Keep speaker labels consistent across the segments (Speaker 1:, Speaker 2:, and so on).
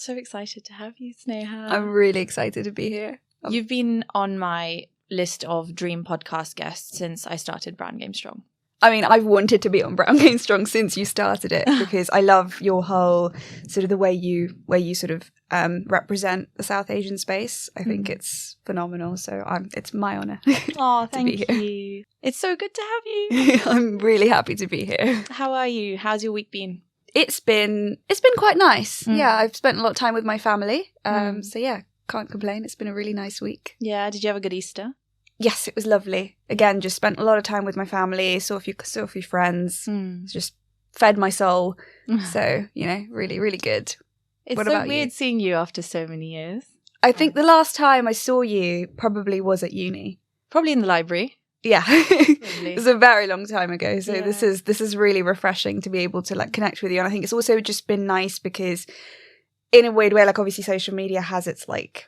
Speaker 1: So excited to have you, Sneha.
Speaker 2: I'm really excited to be here.
Speaker 1: You've been on my list of dream podcast guests since I started Brand Game Strong.
Speaker 2: I mean, I've wanted to be on Brand Game Strong since you started it because I love your whole sort of the way you sort of represent the South Asian space. I think it's phenomenal. So it's my honour.
Speaker 1: Oh, thank
Speaker 2: be here.
Speaker 1: you. It's so good to have you.
Speaker 2: I'm really happy to be here.
Speaker 1: How are you? How's your week been?
Speaker 2: It's been quite nice. Yeah, I've spent a lot of time with my family. So yeah, can't complain. It's been a really nice week.
Speaker 1: Yeah, did you have a good Easter?
Speaker 2: Yes, it was lovely. Again, just spent a lot of time with my family, saw a few friends, just fed my soul. So, really, really good.
Speaker 1: It's
Speaker 2: what
Speaker 1: so
Speaker 2: about
Speaker 1: weird
Speaker 2: you?
Speaker 1: seeing you after so many years.
Speaker 2: I think the last time I saw you probably was at uni.
Speaker 1: Probably in the library.
Speaker 2: Yeah. It was a very long time ago. So
Speaker 1: Yeah.
Speaker 2: this is really refreshing to be able to like connect with you. And I think it's also just been nice because in a weird way, like obviously social media has its like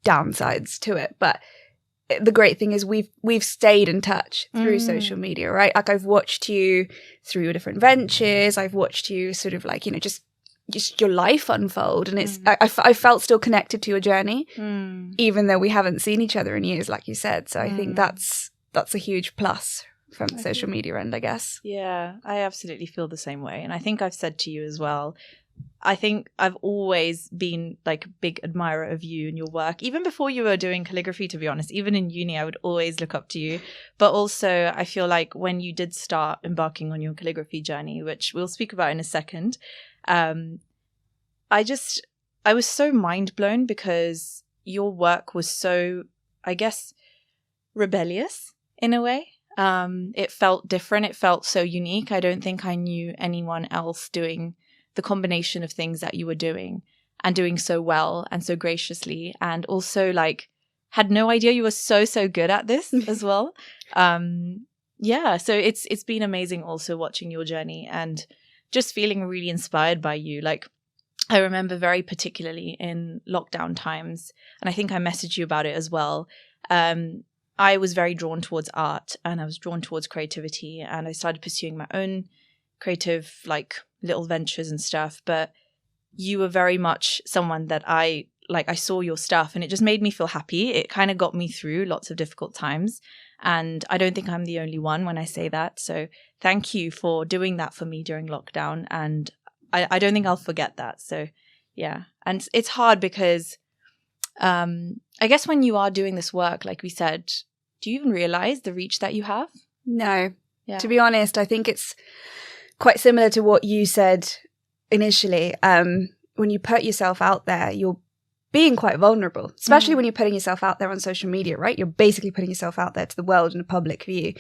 Speaker 2: downsides to it, but the great thing is we've stayed in touch through social media, right? Like I've watched you through your different ventures. I've watched you sort of like, just your life unfold. And it's I felt still connected to your journey, even though we haven't seen each other in years, like you said. So I think that's a huge plus from the social media end, I guess.
Speaker 1: Yeah, I absolutely feel the same way. And I think I've said to you as well, I think I've always been like a big admirer of you and your work, even before you were doing calligraphy, to be honest. Even in uni, I would always look up to you. But also, I feel like when you did start embarking on your calligraphy journey, which we'll speak about in a second, I was so mind blown because your work was so, I guess, rebellious in a way. It felt different. It felt so unique. I don't think I knew anyone else doing the combination of things that you were doing and doing so well and so graciously, and also like had no idea you were so good at this as well. Yeah, so it's been amazing also watching your journey and just feeling really inspired by you. Like I remember very particularly in lockdown times, and I think I messaged you about it as well. I was very drawn towards art and I was drawn towards creativity, and I started pursuing my own creative like little ventures and stuff. But you were very much someone that I saw your stuff and it just made me feel happy. It kind of got me through lots of difficult times, and I don't think I'm the only one when I say that. So thank you for doing that for me during lockdown, and I don't think I'll forget that. So yeah, and it's hard because I guess when you are doing this work, like we said, do you even realize the reach that you have?
Speaker 2: No.
Speaker 1: Yeah.
Speaker 2: To be honest, I think it's quite similar to what you said initially. When you put yourself out there, you're being quite vulnerable, especially when you're putting yourself out there on social media, right? You're basically putting yourself out there to the world in a public view.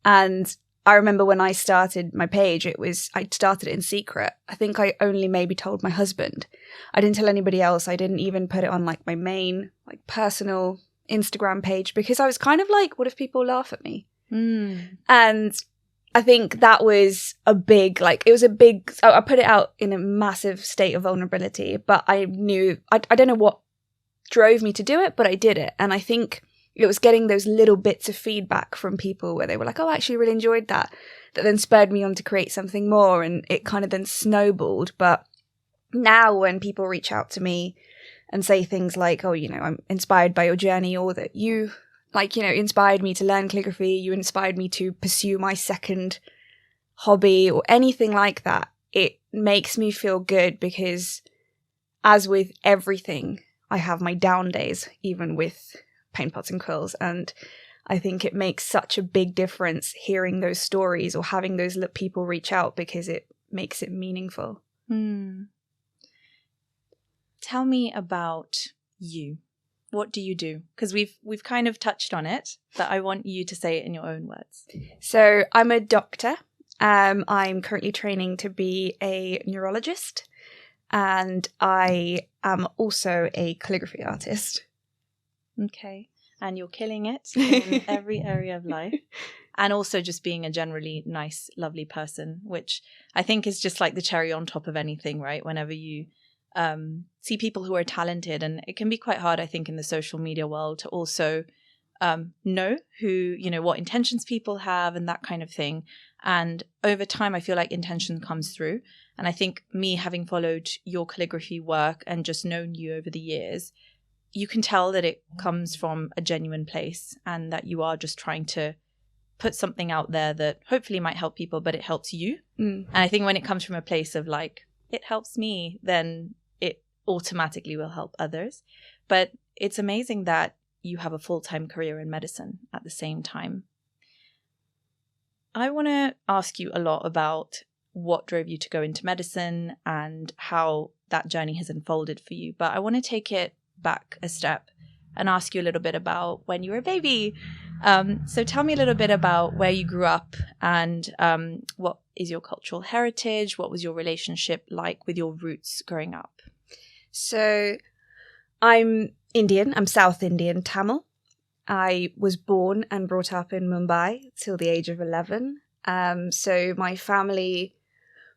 Speaker 2: And I remember when I started my page, I started it in secret. I think I only maybe told my husband. I didn't tell anybody else. I didn't even put it on like my main like personal Instagram page because I was kind of like, what if people laugh at me? And I think that was I put it out in a massive state of vulnerability, but I knew, I don't know what drove me to do it, but I did it. And I think it was getting those little bits of feedback from people where they were like, oh, I actually really enjoyed that then spurred me on to create something more. And it kind of then snowballed. But now when people reach out to me and say things like, oh, I'm inspired by your journey, or that you inspired me to learn calligraphy, you inspired me to pursue my second hobby, or anything like that, it makes me feel good because as with everything, I have my down days, even with paint pots and quills. And I think it makes such a big difference hearing those stories or having those people reach out because it makes it meaningful.
Speaker 1: Tell me about you. What do you do? Because we've kind of touched on it, but I want you to say it in your own words.
Speaker 2: So I'm a doctor. I'm currently training to be a neurologist, and I am also a calligraphy artist.
Speaker 1: Okay. And you're killing it in every area of life. And also just being a generally nice, lovely person, which I think is just like the cherry on top of anything, right? Whenever you see people who are talented, and it can be quite hard, I think, in the social media world to also know who, you know, what intentions people have and that kind of thing. And over time, I feel like intention comes through. And I think me having followed your calligraphy work and just known you over the years, you can tell that it comes from a genuine place and that you are just trying to put something out there that hopefully might help people, but it helps you. And I think when it comes from a place of like, it helps me, then it automatically will help others. But it's amazing that you have a full-time career in medicine at the same time. I want to ask you a lot about what drove you to go into medicine and how that journey has unfolded for you. But I want to take it back a step and ask you a little bit about when you were a baby. So tell me a little bit about where you grew up and what is your cultural heritage? What was your relationship like with your roots growing up?
Speaker 2: So I'm Indian. I'm South Indian, Tamil. I was born and brought up in Mumbai till the age of 11. So my family,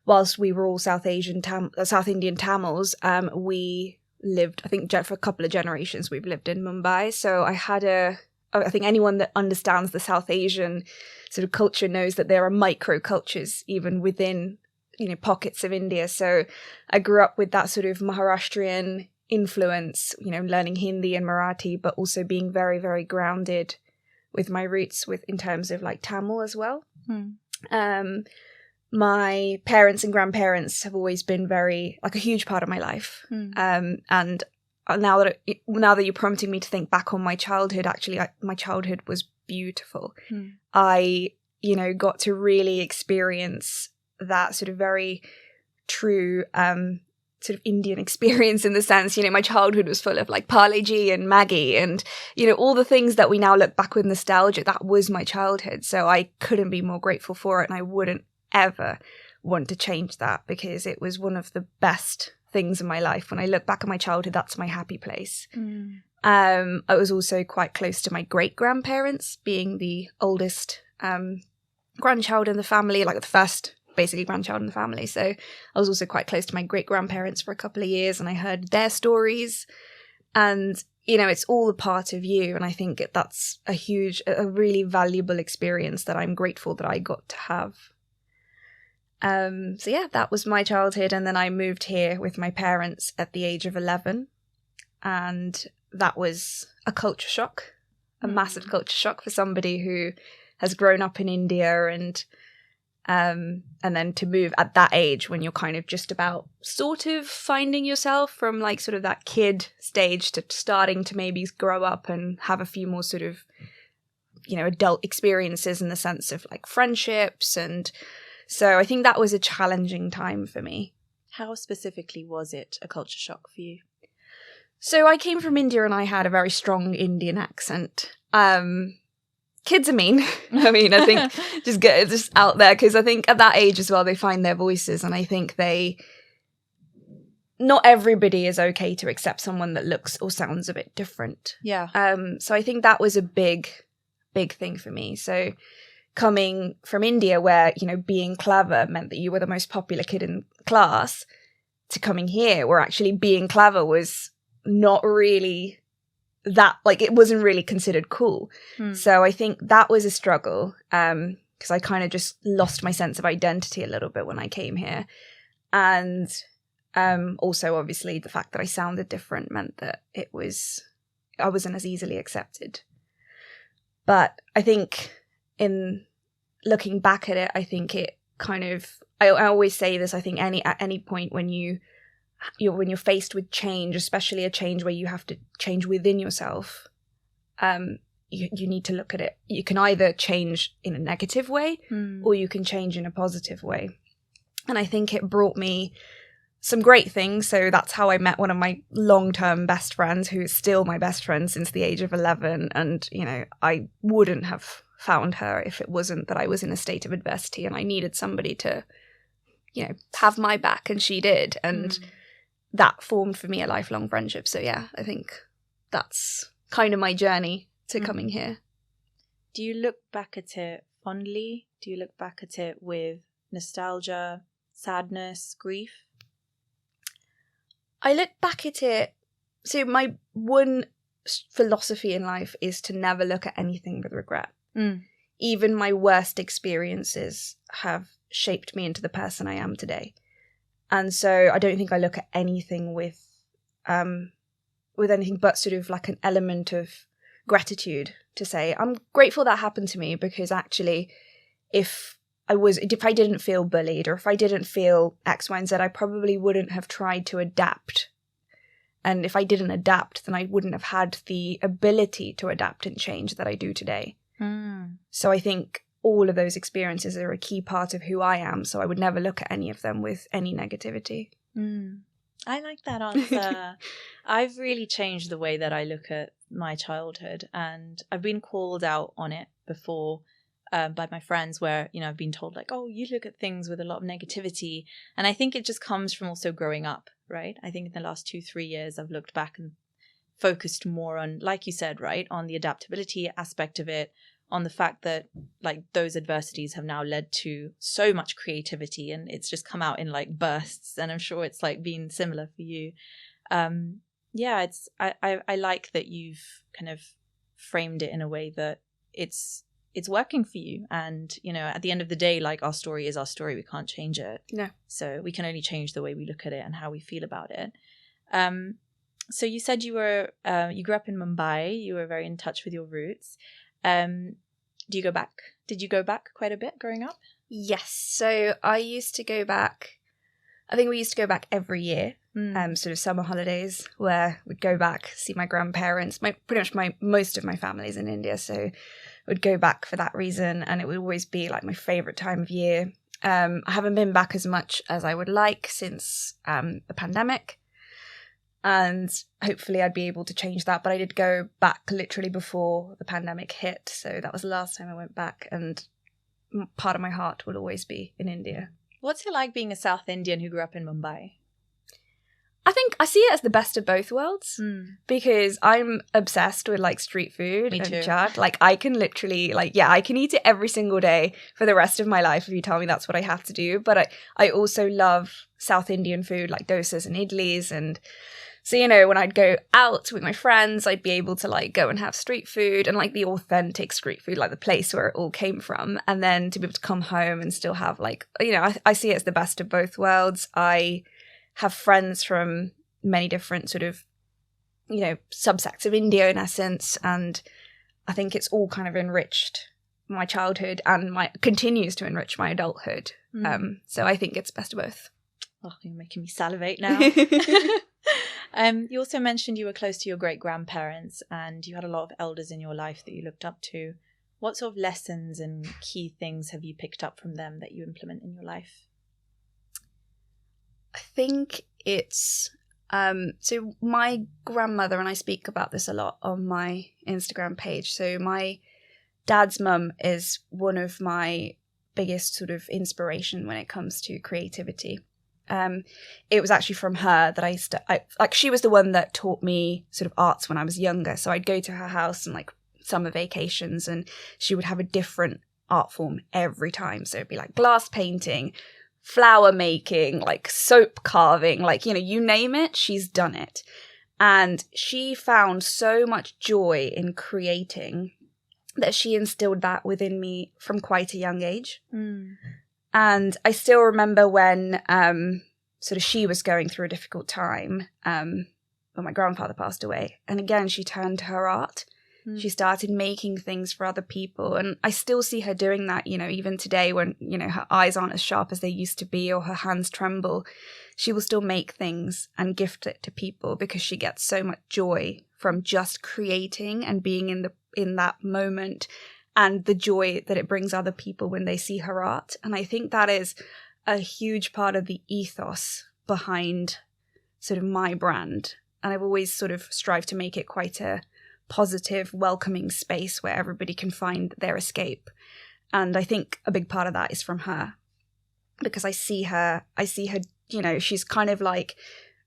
Speaker 2: whilst we were all South Indian Tamils, we lived, I think for a couple of generations, we've lived in Mumbai. So I think anyone that understands the South Asian sort of culture knows that there are micro cultures even within, you know, pockets of India. So I grew up with that sort of Maharashtrian influence, you know, learning Hindi and Marathi, but also being very, very grounded with my roots in terms of like Tamil as well. My parents and grandparents have always been like a huge part of my life. And now that you're prompting me to think back on my childhood, actually, my childhood was beautiful. I, you know, got to really experience that sort of very true sort of Indian experience in the sense, you know, my childhood was full of like Parle G and Maggie and, you know, all the things that we now look back with nostalgia. That was my childhood. So I couldn't be more grateful for it. And I wouldn't ever want to change that because it was one of the best things in my life. When I look back at my childhood, that's my happy place. I was also quite close to my great-grandparents, being the oldest grandchild in the family, like the first basically grandchild in the family. So I was also quite close to my great-grandparents for a couple of years and I heard their stories. And, you know, it's all a part of you. And I think that's a really valuable experience that I'm grateful that I got to have. So yeah, that was my childhood. And then I moved here with my parents at the age of 11. And that was a culture shock, a massive culture shock for somebody who has grown up in India and then to move at that age when you're kind of just about sort of finding yourself from like sort of that kid stage to starting to maybe grow up and have a few more sort of, you know, adult experiences in the sense of like friendships. And so I think that was a challenging time for me.
Speaker 1: How specifically was it a culture shock for you?
Speaker 2: So I came from India and I had a very strong Indian accent. Kids are mean. I mean, I think just get it just out there because I think at that age as well, they find their voices. And I think not everybody is okay to accept someone that looks or sounds a bit different.
Speaker 1: Yeah.
Speaker 2: So I think that was a big thing for me. So coming from India where, you know, being clever meant that you were the most popular kid in class to coming here where actually being clever was not really that, like, it wasn't really considered cool. So I think that was a struggle because I kind of just lost my sense of identity a little bit when I came here. And also obviously the fact that I sounded different meant that I wasn't as easily accepted. But I think in looking back at it, I think it kind of, I always say this, I think at any point when when you're faced with change, especially a change where you have to change within yourself, you need to look at it. You can either change in a negative way or you can change in a positive way. And I think it brought me some great things. So that's how I met one of my long-term best friends, who is still my best friend since the age of 11. And, you know, I wouldn't have found her if it wasn't that I was in a state of adversity and I needed somebody to, you know, have my back, and she did. And that formed for me a lifelong friendship. So yeah, I think that's kind of my journey to coming here.
Speaker 1: Do you look back at it fondly? Do you look back at it with nostalgia, sadness, grief?
Speaker 2: I look back at it. So philosophy in life is to never look at anything with regret.
Speaker 1: Mm.
Speaker 2: Even my worst experiences have shaped me into the person I am today. And so I don't think I look at anything with anything but sort of like an element of gratitude, to say I'm grateful that happened to me, because actually if I didn't feel bullied, or if I didn't feel X, Y, and Z, I probably wouldn't have tried to adapt. And if I didn't adapt, then I wouldn't have had the ability to adapt and change that I do today.
Speaker 1: Mm.
Speaker 2: So I think all of those experiences are a key part of who I am. So I would never look at any of them with any negativity.
Speaker 1: Mm. I like that answer. I've really changed the way that I look at my childhood, and I've been called out on it before by my friends, where, you know, I've been told like, oh, you look at things with a lot of negativity. And I think it just comes from also growing up, right? I think in the last 2-3 years, I've looked back and focused more on, like you said, right, on the adaptability aspect of it, on the fact that like those adversities have now led to so much creativity, and it's just come out in like bursts. And I'm sure it's like been similar for you. Yeah, it's I like that you've kind of framed it in a way that it's working for you. And, you know, at the end of the day, like, our story is our story. We can't change it.
Speaker 2: No.
Speaker 1: So we can only change the way we look at it and how we feel about it. So you said you grew up in Mumbai. You were very in touch with your roots. Do you go back? Did you go back quite a bit growing up?
Speaker 2: Yes. So I used to go back. I think we used to go back every year. Sort of summer holidays, where we'd go back, see my grandparents. Most of my family's in India, so would go back for that reason, and it would always be like my favorite time of year. I haven't been back as much as I would like since the pandemic, and hopefully I'd be able to change that. But I did go back literally before the pandemic hit, so that was the last time I went back, and part of my heart will always be in India.
Speaker 1: What's it like being a South Indian who grew up in Mumbai?
Speaker 2: I think I see it as the best of both worlds, because I'm obsessed with like street food and chaat. Like I can literally I can eat it every single day for the rest of my life if you tell me that's what I have to do. But I also love South Indian food, like dosas and idlis. And so, you know, when I'd go out with my friends, I'd be able to like go and have street food, and like the authentic street food, like the place where it all came from. And then to be able to come home and still have like, you know, I see it as the best of both worlds. I have friends from many different sort of, you know, subsects of India in essence, and I think it's all kind of enriched my childhood and continues to enrich my adulthood. So I think it's best of both.
Speaker 1: Oh, you're making me salivate now. You also mentioned you were close to your great-grandparents, and you had a lot of elders in your life that you looked up to. What sort of lessons and key things have you picked up from them that you implement in your life?
Speaker 2: I think it's so my grandmother, and I speak about this a lot on my Instagram page. So my dad's mum is one of my biggest sort of inspiration when it comes to creativity. It was actually from her that she was the one that taught me sort of arts when I was younger. So I'd go to her house and like summer vacations, and she would have a different art form every time. So it'd be like glass painting, flower making, like soap carving, like, you know, you name it, she's done it. And she found so much joy in creating that she instilled that within me from quite a young age. And I still remember when sort of she was going through a difficult time when my grandfather passed away. And again, she turned to her art. She started making things for other people. And I still see her doing that, you know, even today when, you know, her eyes aren't as sharp as they used to be, or her hands tremble. She will still make things and gift it to people because she gets so much joy from just creating and being in that moment, and the joy that it brings other people when they see her art. And I think that is a huge part of the ethos behind sort of my brand. And I've always sort of strived to make it quite a positive, welcoming space where everybody can find their escape. And I think a big part of that is from her, because I see her, you know, she's kind of like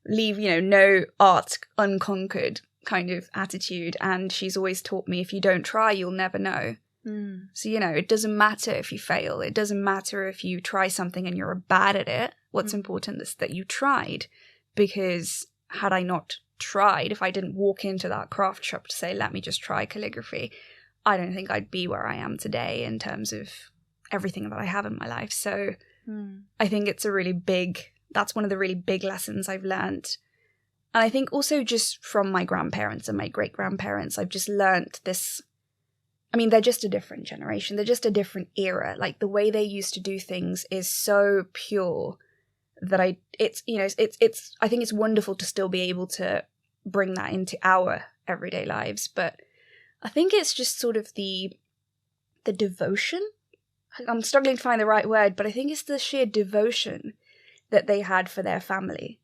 Speaker 2: leave, you know, no art unconquered kind of attitude. And she's always taught me, if you don't try, you'll never know. So, you know, it doesn't matter if you fail. It doesn't matter if you try something and you're bad at it. What's important is that you tried, because had I not tried, if I didn't walk into that craft shop to say, let me just try calligraphy, I don't think I'd be where I am today in terms of everything that I have in my life. So I think it's that's one of the really big lessons I've learned. And I think also just from my grandparents and my great-grandparents, I've just learned this. I mean, they're just a different generation. They're just a different era. Like, the way they used to do things is so pure that I think it's wonderful to still be able to bring that into our everyday lives. But I think it's just sort of the devotion. I'm struggling to find the right word, but I think it's the sheer devotion that they had for their family.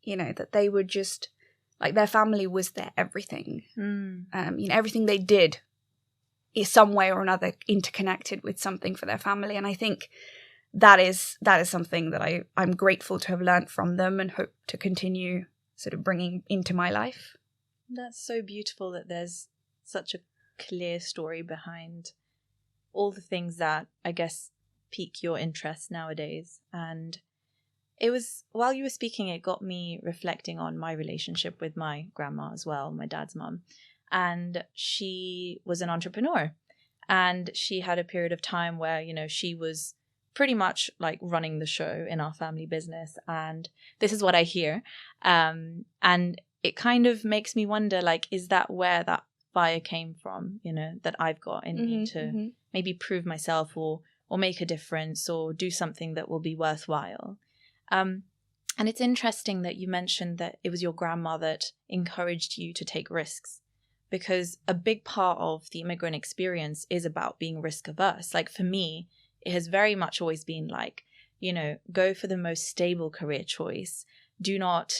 Speaker 2: That they would just, like, their family was their everything. Everything they did is some way or another interconnected with something for their family. And I think that is something that I'm grateful to have learned from them and hope to continue sort of bringing into my life.
Speaker 1: That's so beautiful that there's such a clear story behind all the things that, I guess, pique your interest nowadays. And it was, while you were speaking, it got me reflecting on my relationship with my grandma as well, my dad's mum. And she was an entrepreneur, and she had a period of time where, she was pretty much like running the show in our family business. And this is what I hear. And it kind of makes me wonder, like, is that where that fire came from, that I've got in me to maybe prove myself or make a difference or do something that will be worthwhile. And it's interesting that you mentioned that it was your grandma that encouraged you to take risks, because a big part of the immigrant experience is about being risk averse. Like, for me, it has very much always been like, go for the most stable career choice. Do not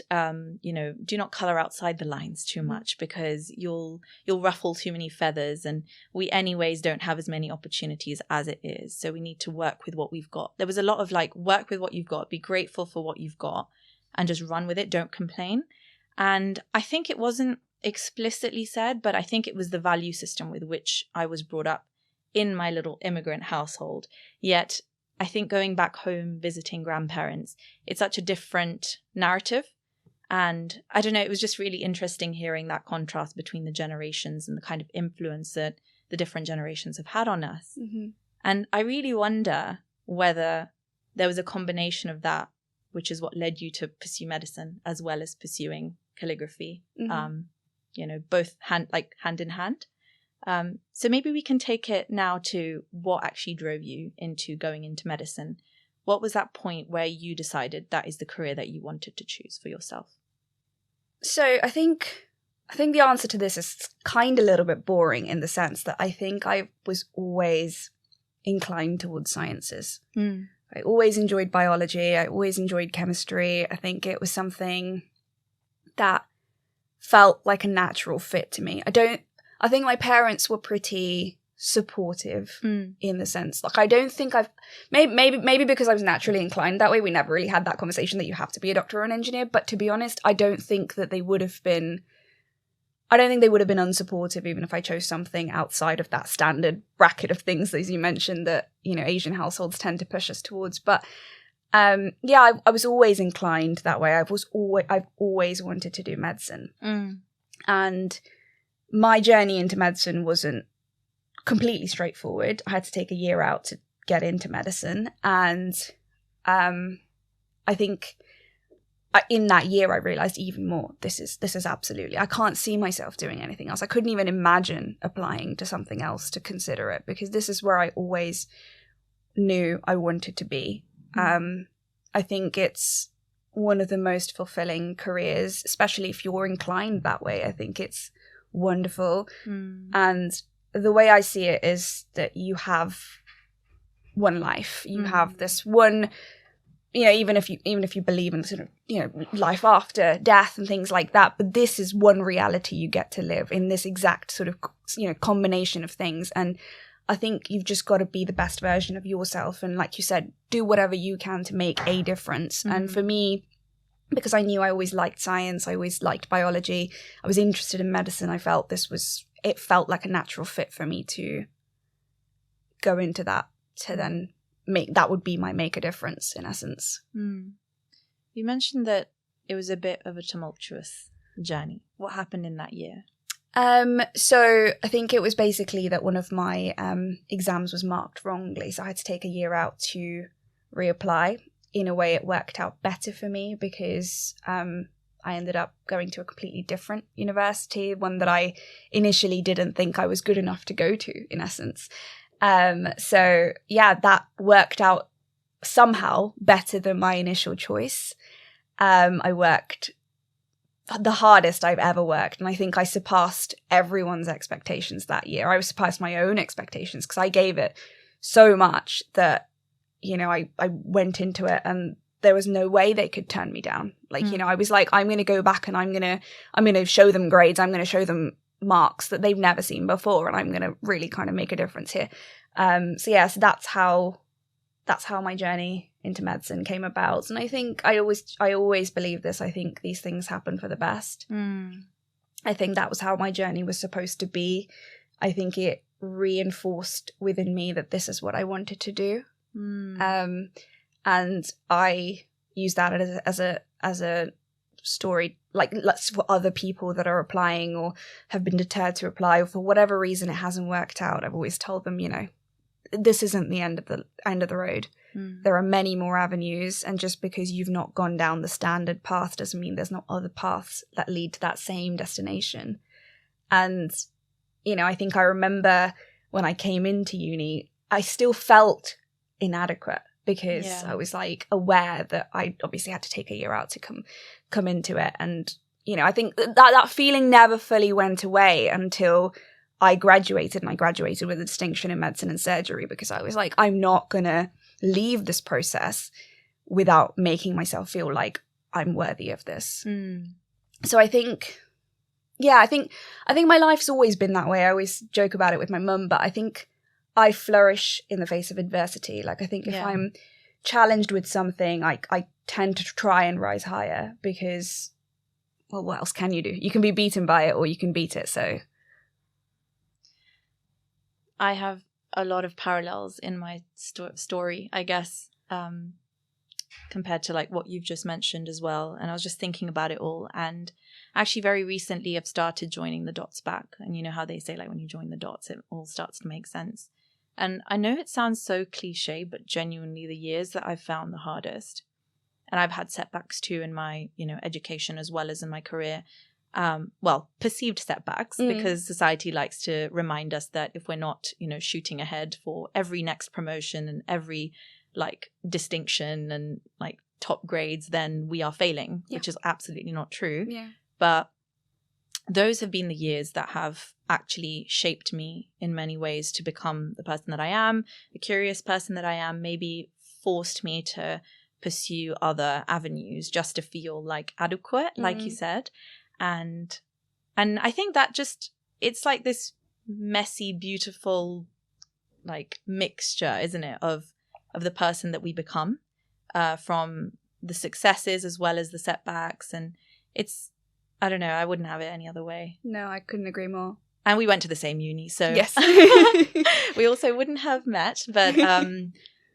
Speaker 1: color outside the lines too much, because you'll ruffle too many feathers, and we anyways don't have as many opportunities as it is. So we need to work with what we've got. There was a lot of like, work with what you've got, be grateful for what you've got, and just run with it. Don't complain. And I think it wasn't explicitly said, but I think it was the value system with which I was brought up in my little immigrant household. Yet I think going back home, visiting grandparents, it's such a different narrative. And I don't know, it was just really interesting hearing that contrast between the generations and the kind of influence that the different generations have had on us. And I really wonder whether there was a combination of that, which is what led you to pursue medicine as well as pursuing calligraphy, both hand in hand. So maybe we can take it now to what actually drove you into going into medicine. What was that point where you decided that is the career that you wanted to choose for yourself?
Speaker 2: So I think the answer to this is kind of a little bit boring, in the sense that I think I was always inclined towards sciences. I always enjoyed biology. I always enjoyed chemistry. I think it was something that felt like a natural fit to me. I think my parents were pretty supportive in the sense, like, I don't think maybe because I was naturally inclined that way, we never really had that conversation that you have to be a doctor or an engineer. But to be honest, I don't think they would have been unsupportive even if I chose something outside of that standard bracket of things, as you mentioned, that, Asian households tend to push us towards. But I was always inclined that way. I've always wanted to do medicine. And my journey into medicine wasn't completely straightforward. I had to take a year out to get into medicine. And I think in that year, I realized even more, this is absolutely, I can't see myself doing anything else. I couldn't even imagine applying to something else to consider it, because this is where I always knew I wanted to be. I think it's one of the most fulfilling careers, especially if you're inclined that way. I think it's wonderful. And the way I see it is that you have one life. You have this one, even if you believe in sort of, life after death and things like that, but this is one reality you get to live in, this exact sort of, combination of things. And I think you've just got to be the best version of yourself. And like you said, do whatever you can to make a difference. And for me, because I knew I always liked science, I always liked biology, I was interested in medicine, I felt it felt like a natural fit for me to go into that, to then that would be my make a difference, in essence.
Speaker 1: You mentioned that it was a bit of a tumultuous journey? What happened in that year?
Speaker 2: So I think it was basically that one of my exams was marked wrongly, so I had to take a year out to reapply. In a way, it worked out better for me because I ended up going to a completely different university, one that I initially didn't think I was good enough to go to, in essence. So yeah, that worked out somehow better than my initial choice. I worked the hardest I've ever worked, and I think I surpassed everyone's expectations that year. I surpassed my own expectations because I gave it so much that, you know, I went into it and there was no way they could turn me down. Like, you know, I was like, I'm going to go back and I'm going to show them grades. I'm going to show them marks that they've never seen before. And I'm going to really kind of make a difference here. So that's how my journey into medicine came about. And I think I always believe this. I think these things happen for the best. I think that was how my journey was supposed to be. I think it reinforced within me that this is what I wanted to do. And I use that as a story, like for other people that are applying or have been deterred to apply, or for whatever reason it hasn't worked out. I've always told them, you know, this isn't the end of the road. There are many more avenues, and just because you've not gone down the standard path doesn't mean there's not other paths that lead to that same destination. And, you know, I think I remember when I came into uni, I still felt inadequate because I was like aware that I obviously had to take a year out to come into it. And, you know, I think that feeling never fully went away until I graduated, and I graduated with a distinction in medicine and surgery, because I was like, I'm not going to leave this process without making myself feel like I'm worthy of this. So I think my life's always been that way. I always joke about it with my mum, but I think I flourish in the face of adversity. Like, I think if I'm challenged with something, I tend to try and rise higher, because, well, what else can you do? You can be beaten by it or you can beat it. So
Speaker 1: I have a lot of parallels in my story, I guess, compared to like what you've just mentioned as well. And I was just thinking about it all. And actually very recently I've started joining the dots back. And you know how they say, like, when you join the dots, it all starts to make sense. And I know it sounds so cliche, but genuinely the years that I've found the hardest, and I've had setbacks too in my, you know, education as well as in my career. Perceived setbacks, because society likes to remind us that if we're not, you know, shooting ahead for every next promotion and every like distinction and like top grades, then we are failing, which is absolutely not true. But those have been the years that have actually shaped me in many ways to become the person that I am, the curious person that I am, maybe forced me to pursue other avenues just to feel like adequate, like you said. And I think that just, it's like this messy, beautiful, like mixture, isn't it, of the person that we become, from the successes as well as the setbacks. And it's, I don't know, I wouldn't have it any other way.
Speaker 2: No, I couldn't agree more.
Speaker 1: And we went to the same uni, so
Speaker 2: yes.
Speaker 1: We also wouldn't have met. But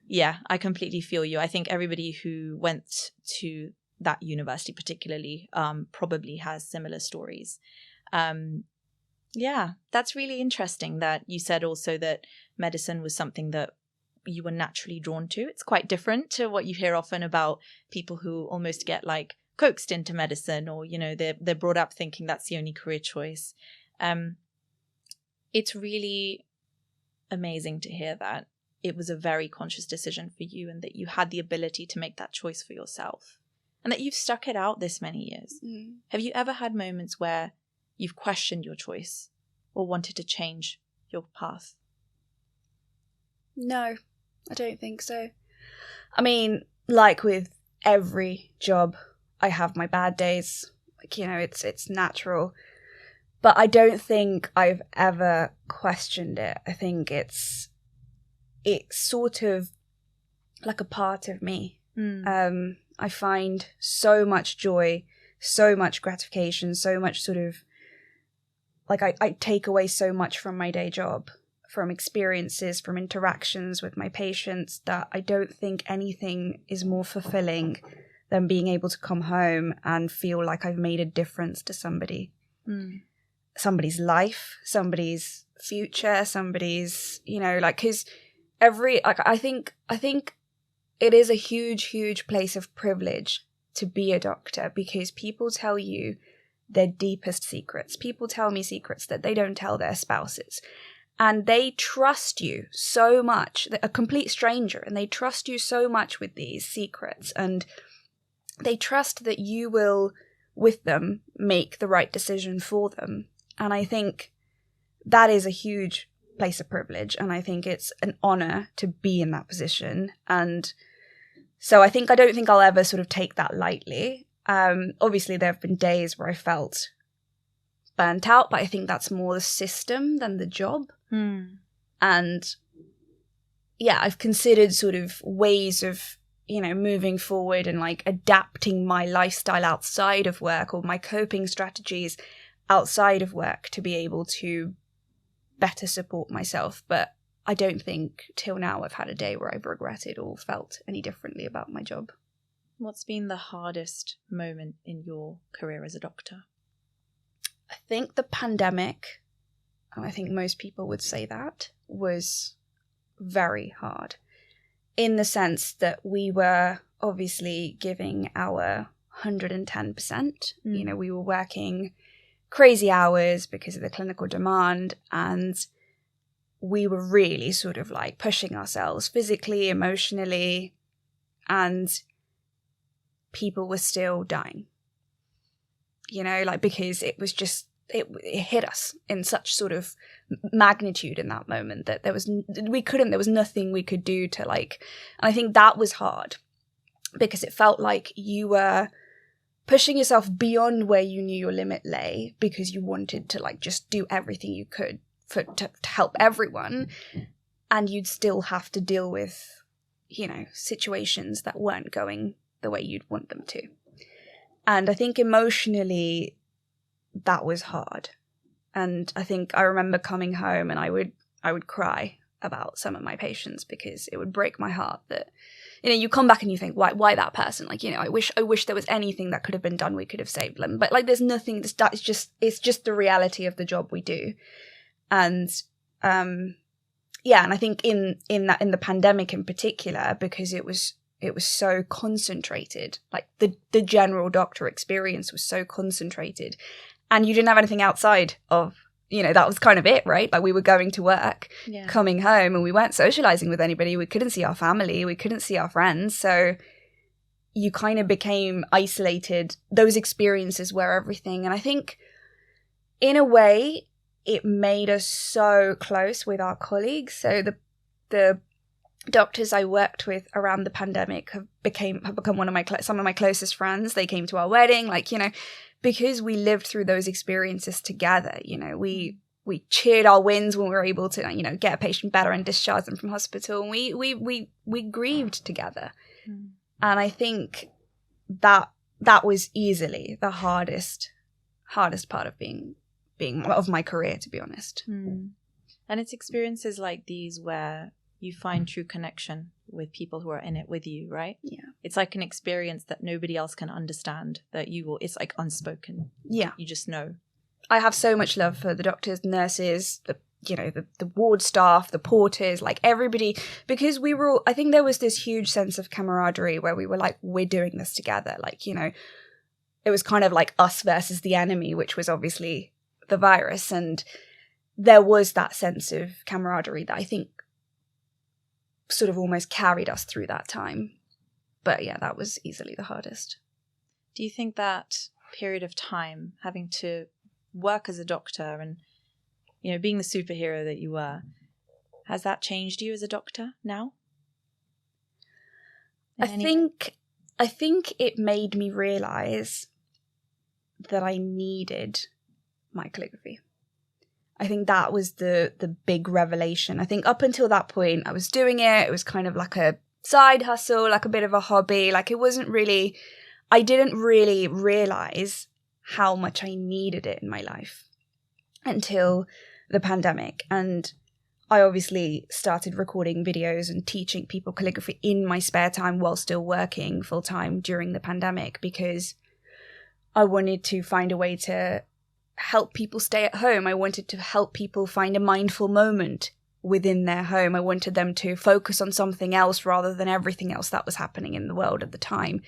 Speaker 1: yeah, I completely feel you. I think everybody who went to that university particularly probably has similar stories. Yeah, that's really interesting that you said also that medicine was something that you were naturally drawn to. It's quite different to what you hear often about people who almost get like coaxed into medicine, or, you know, they're brought up thinking that's the only career choice. It's really amazing to hear that it was a very conscious decision for you, and that you had the ability to make that choice for yourself, and that you've stuck it out this many years. Have you ever had moments where you've questioned your choice or wanted to change your path?
Speaker 2: No, I don't think so. I mean, like with every job, I have my bad days. Like, you know, it's natural. But I don't think I've ever questioned it. I think it's sort of like a part of me. I find so much joy, so much gratification, so much sort of, like, I take away so much from my day job, from experiences, from interactions with my patients, that I don't think anything is more fulfilling than being able to come home and feel like I've made a difference to somebody. Somebody's life, somebody's future, somebody's, you know, like, because I think it is a huge place of privilege to be a doctor, because people tell you their deepest secrets. People tell me secrets that they don't tell their spouses. And they trust you so much, a complete stranger, and they trust you so much with these secrets. And they trust that you will, with them, make the right decision for them. And I think that is a huge place of privilege. And I think it's an honor to be in that position. And so I don't think I'll ever sort of take that lightly. Obviously, there have been days where I felt burnt out, but I think that's more the system than the job. And yeah, I've considered sort of ways of, you know, moving forward and like adapting my lifestyle outside of work, or my coping strategies outside of work, to be able to better support myself. But I don't think till now I've had a day where I've regretted or felt any differently about my job.
Speaker 1: What's been the hardest moment in your career as a doctor?
Speaker 2: I think the pandemic, and I think most people would say that, was very hard, in the sense that we were obviously giving our 110%. You know, we were working crazy hours because of the clinical demand, and we were really sort of like pushing ourselves physically, emotionally, and people were still dying. You know, like, because it was just, it hit us in such sort of magnitude in that moment that there was nothing we could do to like, and I think that was hard, because it felt like you were pushing yourself beyond where you knew your limit lay, because you wanted to like just do everything you could to help everyone, and you'd still have to deal with, you know, situations that weren't going the way you'd want them to. And I think emotionally that was hard. And I think I remember coming home and I would cry about some of my patients, because it would break my heart that, you know, you come back and you think, why that person? Like, you know, I wish there was anything that could have been done. We could have saved them. But like, there's nothing, it's just the reality of the job we do. And, yeah. And I think in the pandemic in particular, because it was so concentrated, like the general doctor experience was so concentrated, and you didn't have anything outside of, you know, that was kind of it, right? Like, we were going to work, coming home, and we weren't socializing with anybody. We couldn't see our family. We couldn't see our friends. So you kind of became isolated. Those experiences were everything. And I think in a way it made us so close with our colleagues. So the doctors I worked with around the pandemic have become some of my closest friends. They came to our wedding, like, you know, because we lived through those experiences together. You know, we cheered our wins when we were able to, you know, get a patient better and discharge them from hospital. And we grieved together. And I think that was easily the hardest part of being of my career, to be honest.
Speaker 1: And it's experiences like these where you find true connection with people who are in it with you, right?
Speaker 2: Yeah.
Speaker 1: It's like an experience that nobody else can understand, that it's like unspoken.
Speaker 2: Yeah.
Speaker 1: You just know.
Speaker 2: I have so much love for the doctors, nurses, the ward staff, the porters, like everybody, because we were all, I think there was this huge sense of camaraderie where we were like, we're doing this together. Like, you know, it was kind of like us versus the enemy, which was obviously the virus. And there was that sense of camaraderie that I think sort of almost carried us through that time. But yeah, that was easily the hardest.
Speaker 1: Do you think that period of time, having to work as a doctor and, you know, being the superhero that you were, has that changed you as a doctor now?
Speaker 2: I think it made me realize that I needed my calligraphy. I think that was the big revelation. I think up until that point, I was doing it. It was kind of like a side hustle, like a bit of a hobby. Like, it wasn't really, I didn't really realize how much I needed it in my life until the pandemic. And I obviously started recording videos and teaching people calligraphy in my spare time while still working full time during the pandemic, because I wanted to find a way to help people stay at home. I wanted to help people find a mindful moment within their home. I wanted them to focus on something else rather than everything else that was happening in the world at the time.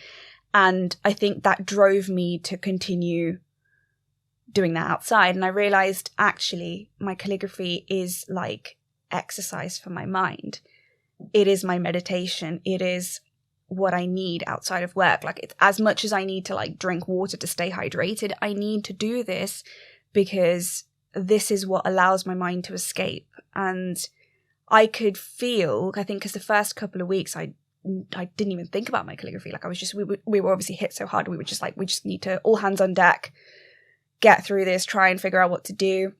Speaker 2: And I think that drove me to continue doing that outside. And I realized actually my calligraphy is like exercise for my mind. It is my meditation. It is what I need outside of work. Like, it's as much as I need to like drink water to stay hydrated, I need to do this because this is what allows my mind to escape. And I could feel, I think, because the first couple of weeks I didn't even think about my calligraphy. Like, I was just, we were obviously hit so hard. We were just like, we just need to all hands on deck, get through this, try and figure out what to do.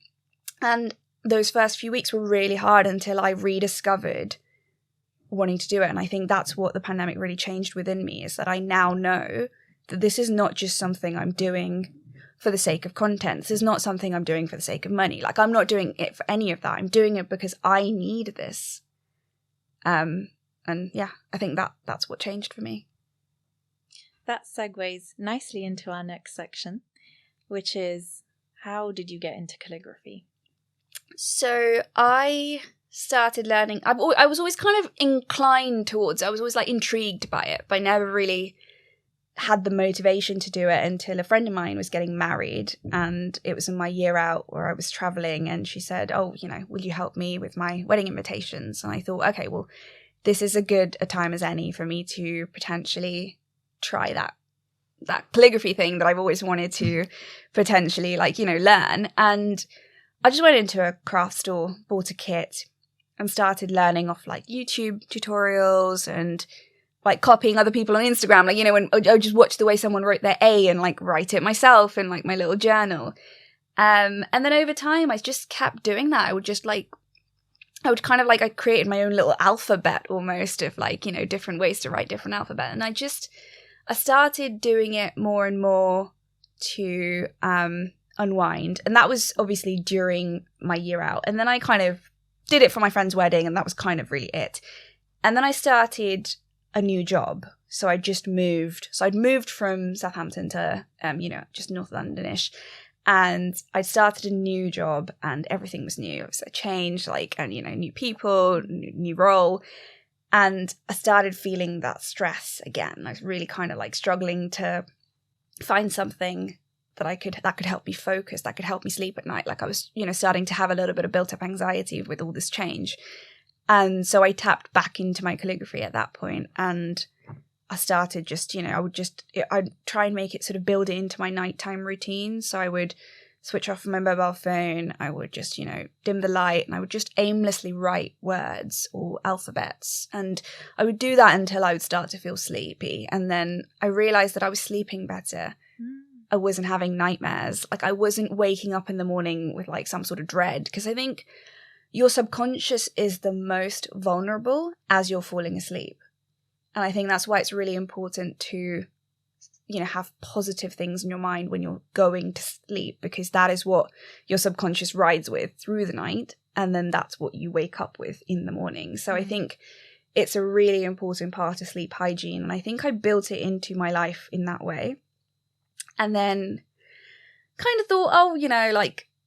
Speaker 2: And those first few weeks were really hard until I rediscovered wanting to do it. And I think that's what the pandemic really changed within me, is that I now know that this is not just something I'm doing for the sake of content. This is not something I'm doing for the sake of money. Like, I'm not doing it for any of that. I'm doing it because I need this. And yeah, I think that's what changed for me.
Speaker 1: That segues nicely into our next section, which is, how did you get into calligraphy?
Speaker 2: So I started learning. I was always kind of inclined towards it. I was always like intrigued by it, but I never really had the motivation to do it until a friend of mine was getting married, and it was in my year out where I was traveling, and she said, "Oh, will you help me with my wedding invitations?" And I thought, okay, well, this is a good a time as any for me to potentially try that calligraphy thing that I've always wanted to potentially learn. And I just went into a craft store, bought a kit, and started learning off like YouTube tutorials and like copying other people on Instagram. When I just watch the way someone wrote their A and like write it myself in like my little journal. And then over time, I just kept doing that. I created my own little alphabet almost of different ways to write different alphabet. And I started doing it more and more to unwind. And that was obviously during my year out. And then I kind of did it for my friend's wedding, and that was kind of really it. And then I started a new job. So I just moved. So I'd moved from Southampton to, just North London-ish. And I started a new job, and everything was new. It was a change, new people, new role. And I started feeling that stress again. I was really kind of like struggling to find something that could help me focus, that could help me sleep at night. Like, I was, starting to have a little bit of built up anxiety with all this change. And so I tapped back into my calligraphy at that point, and I started just, I'd try and make it sort of build it into my nighttime routine. So I would switch off my mobile phone. I would just, dim the light, and I would just aimlessly write words or alphabets. And I would do that until I would start to feel sleepy. And then I realized that I was sleeping better. I wasn't having nightmares. Like, I wasn't waking up in the morning with like some sort of dread, because I think your subconscious is the most vulnerable as you're falling asleep. And I think that's why it's really important to, have positive things in your mind when you're going to sleep, because that is what your subconscious rides with through the night. And then that's what you wake up with in the morning. So I think it's a really important part of sleep hygiene. And I think I built it into my life in that way. And then kind of thought,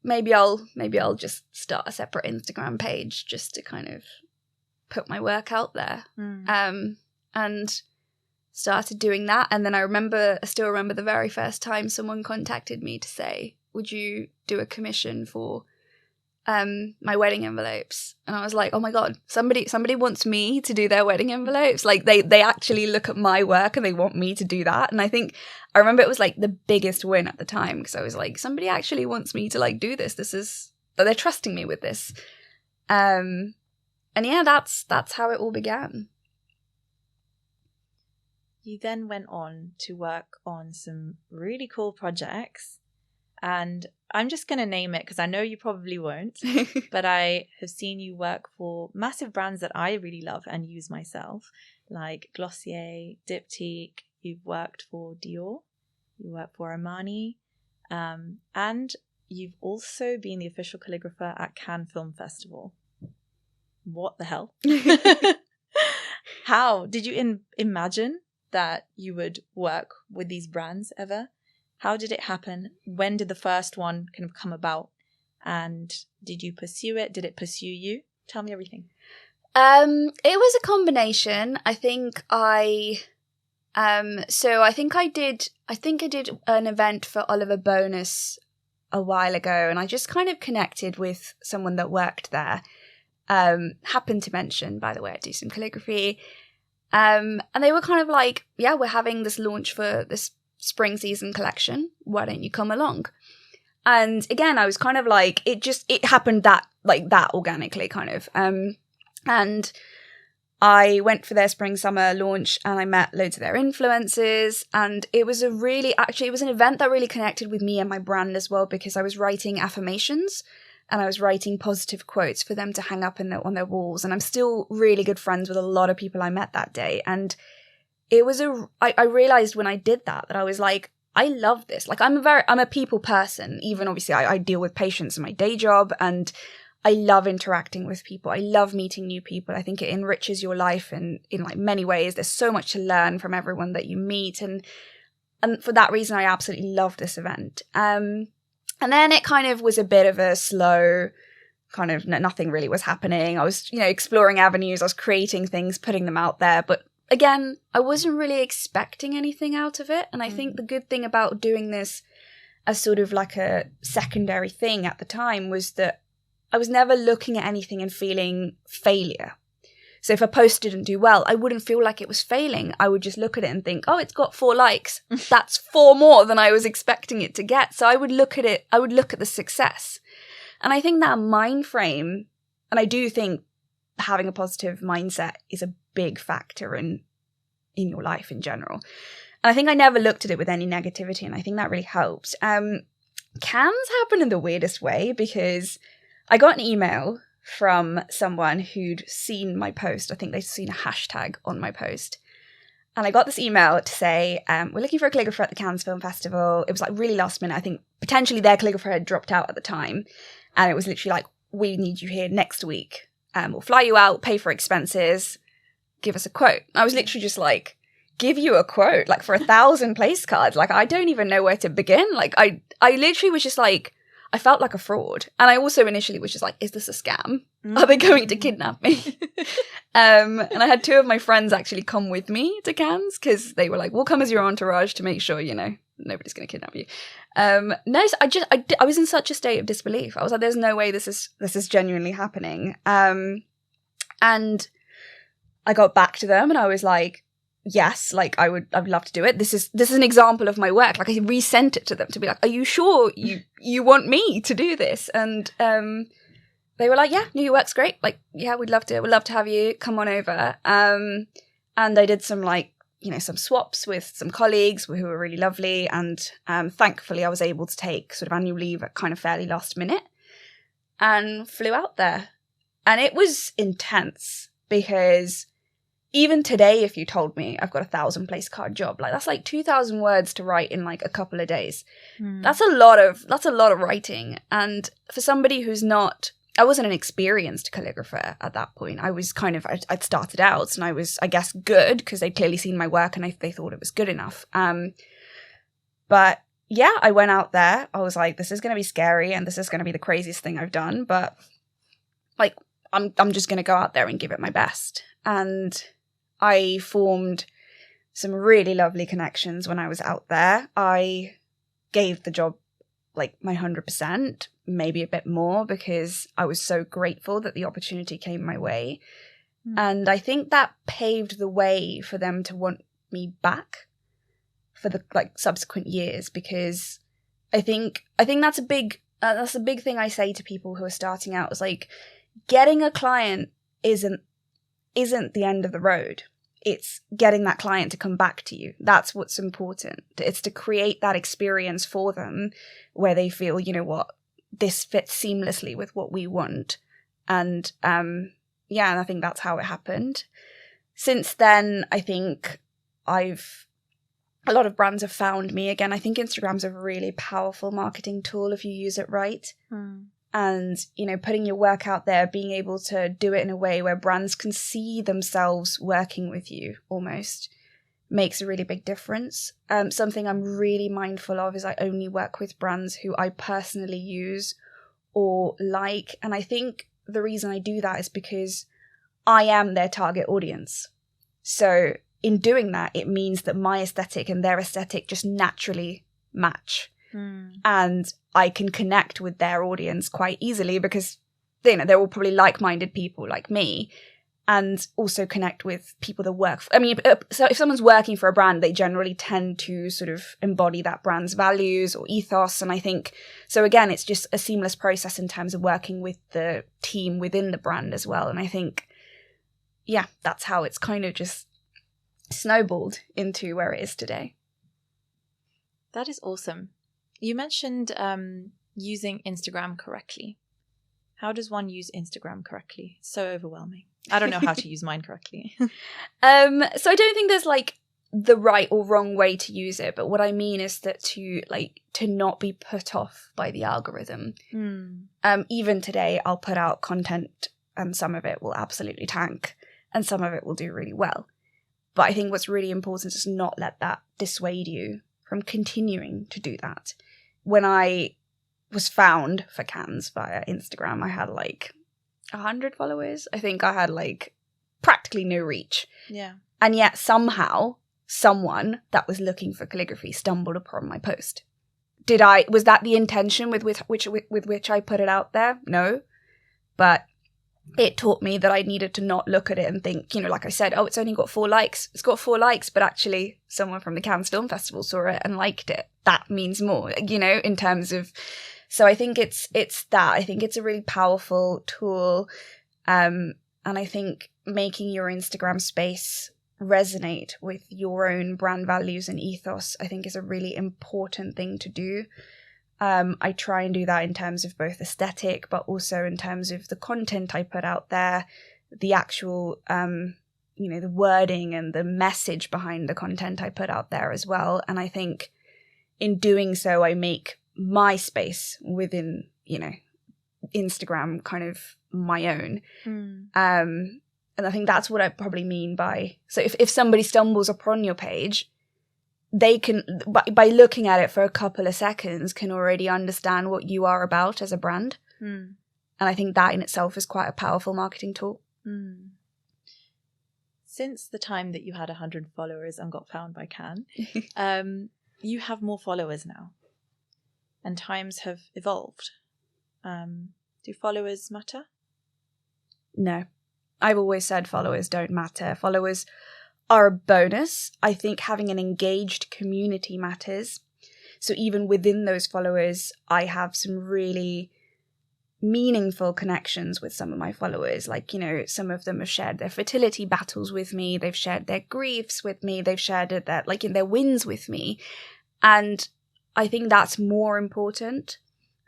Speaker 2: maybe I'll just start a separate Instagram page just to kind of put my work out there. And started doing that. And then I still remember the very first time someone contacted me to say, would you do a commission for my wedding envelopes? And I was like, oh my God, somebody wants me to do their wedding envelopes. Like, they actually look at my work and they want me to do that. And I remember it was like the biggest win at the time, because I was like, somebody actually wants me to like do this. They're trusting me with this. And yeah, that's how it all began.
Speaker 1: You then went on to work on some really cool projects, and I'm just going to name it because I know you probably won't, but I have seen you work for massive brands that I really love and use myself, like Glossier, Diptyque. You've worked for Dior, you work for Armani, and you've also been the official calligrapher at Cannes Film Festival. what the hell? How did you imagine that you would work with these brands ever? How did it happen? When did the first one kind of come about? And did you pursue it? Did it pursue you? Tell me everything.
Speaker 2: It was a combination. I think I did an event for Oliver Bonus a while ago, and I just kind of connected with someone that worked there. Happened to mention, by the way, I do some calligraphy. And they were kind of like, yeah, we're having this launch for this spring season collection. Why don't you come along? And again, I was kind of like, it happened that organically kind of. And I went for their spring summer launch and I met loads of their influencers, and it was an event that really connected with me and my brand as well, because I was writing affirmations and I was writing positive quotes for them to hang up on their walls. And I'm still really good friends with a lot of people I met that day. And it was I realized when I did that I was like, I love this. Like, I'm a people person. Even obviously I deal with patients in my day job, and I love interacting with people. I love meeting new people. I think it enriches your life in like many ways. There's so much to learn from everyone that you meet. And for that reason, I absolutely love this event. And then it kind of was a bit of a slow kind of, nothing really was happening. I was, exploring avenues. I was creating things, putting them out there. But again, I wasn't really expecting anything out of it. And I think the good thing about doing this as sort of like a secondary thing at the time was that I was never looking at anything and feeling failure. So if a post didn't do well, I wouldn't feel like it was failing. I would just look at it and think, oh, it's got 4 likes. That's 4 more than I was expecting it to get. So I would look at it, I would look at the success. And I think that mind frame, and I do think having a positive mindset is a big factor in your life in general. And I think I never looked at it with any negativity, and I think that really helps. Cans happen in the weirdest way, because I got an email from someone who'd seen my post. I think they'd seen a hashtag on my post. And I got this email to say, we're looking for a calligrapher at the Cannes Film Festival. It was like really last minute. I think potentially their calligrapher had dropped out at the time. And it was literally like, we need you here next week. We'll fly you out, pay for expenses, give us a quote. I was literally just like, give you a quote, like for 1,000 place cards. Like, I don't even know where to begin. Like, I literally was just like, I felt like a fraud. And I also initially was just like, is this a scam? Are they going to kidnap me? And I had 2 of my friends actually come with me to Cannes, because they were like, we'll come as your entourage to make sure, nobody's going to kidnap you. No, so I was in such a state of disbelief. I was like, there's no way this is genuinely happening. And I got back to them and I was like, yes, like I'd love to do it. This is an example of my work. Like, I resent it to them to be like, are you sure you want me to do this? And they were like, yeah, no, your work's great. Like, yeah, we'd love to have you come on over. And I did some some swaps with some colleagues who were really lovely. And thankfully I was able to take sort of annual leave at kind of fairly last minute and flew out there. And it was intense, because even today, if you told me I've got a 1,000 place card job, like that's like 2,000 words to write in like a couple of days. That's a lot of writing. And for somebody I wasn't an experienced calligrapher at that point. I was I'd started out, and I was, I guess, good because they'd clearly seen my work and they thought it was good enough. But yeah, I went out there. I was like, this is going to be scary and this is going to be the craziest thing I've done. But like, I'm just going to go out there and give it my best. And I formed some really lovely connections when I was out there. I gave the job like my 100%, maybe a bit more, because I was so grateful that the opportunity came my way. And I think that paved the way for them to want me back for the like subsequent years, because I think that's a big thing I say to people who are starting out, is like, getting a client isn't the end of the road. It's getting that client to come back to you. That's what's important. It's to create that experience for them where they feel, you know what, this fits seamlessly with what we want. And and I think that's how it happened. Since then, I think a lot of brands have found me again. I think Instagram's a really powerful marketing tool if you use it right. and, you know, putting your work out there, being able to do it in a way where brands can see themselves working with you almost makes a really big difference. Something I'm really mindful of is I only work with brands who I personally use or like. And I think the reason I do that is because I am their target audience. So in doing that, it means that my aesthetic and their aesthetic just naturally match. And I can connect with their audience quite easily because, you know, they're all probably like-minded people like me, and also connect with people that work. So if someone's working for a brand, they generally tend to sort of embody that brand's values or ethos. And I think, so again, it's just a seamless process in terms of working with the team within the brand as well. And I think, yeah, that's how it's kind of just snowballed into where it is today.
Speaker 1: That is awesome. You mentioned using Instagram correctly. How does one use Instagram correctly? It's so overwhelming. I don't know how to use mine correctly.
Speaker 2: So I don't think there's like the right or wrong way to use it. But what I mean is that to not be put off by the algorithm. Even today, I'll put out content and some of it will absolutely tank and some of it will do really well. But I think what's really important is not let that dissuade you from continuing to do that. When I was found for Cannes via Instagram, I had like 100 followers. I think I had like practically no reach.
Speaker 1: Yeah.
Speaker 2: And yet somehow someone that was looking for calligraphy stumbled upon my post. Was that the intention with which I put it out there? No. But it taught me that I needed to not look at it and think, you know, like I said, oh, it's only got 4 likes. It's got 4 likes, but actually someone from the Cannes Film Festival saw it and liked it. That means more, you know, in terms of, so I think it's that. I think it's a really powerful tool. And I think making your Instagram space resonate with your own brand values and ethos, I think is a really important thing to do. I try and do that in terms of both aesthetic, but also in terms of the content I put out there, the actual, you know, the wording and the message behind the content I put out there as well. And I think in doing so, I make my space within, you know, Instagram kind of my own. And I think that's what I probably mean by, so if somebody stumbles upon your page, they can, by looking at it for a couple of seconds, can already understand what you are about as a brand. And I think that in itself is quite a powerful marketing tool.
Speaker 1: Since the time that you had 100 followers and got found by Cannes, you have more followers now. And times have evolved. Do followers matter?
Speaker 2: No. I've always said followers don't matter. Followers are a bonus. I think having an engaged community matters. So even within those followers, I have some really meaningful connections with some of my followers. Like, you know, some of them have shared their fertility battles with me. They've shared their griefs with me. They've shared their, like, in their wins with me. And I think that's more important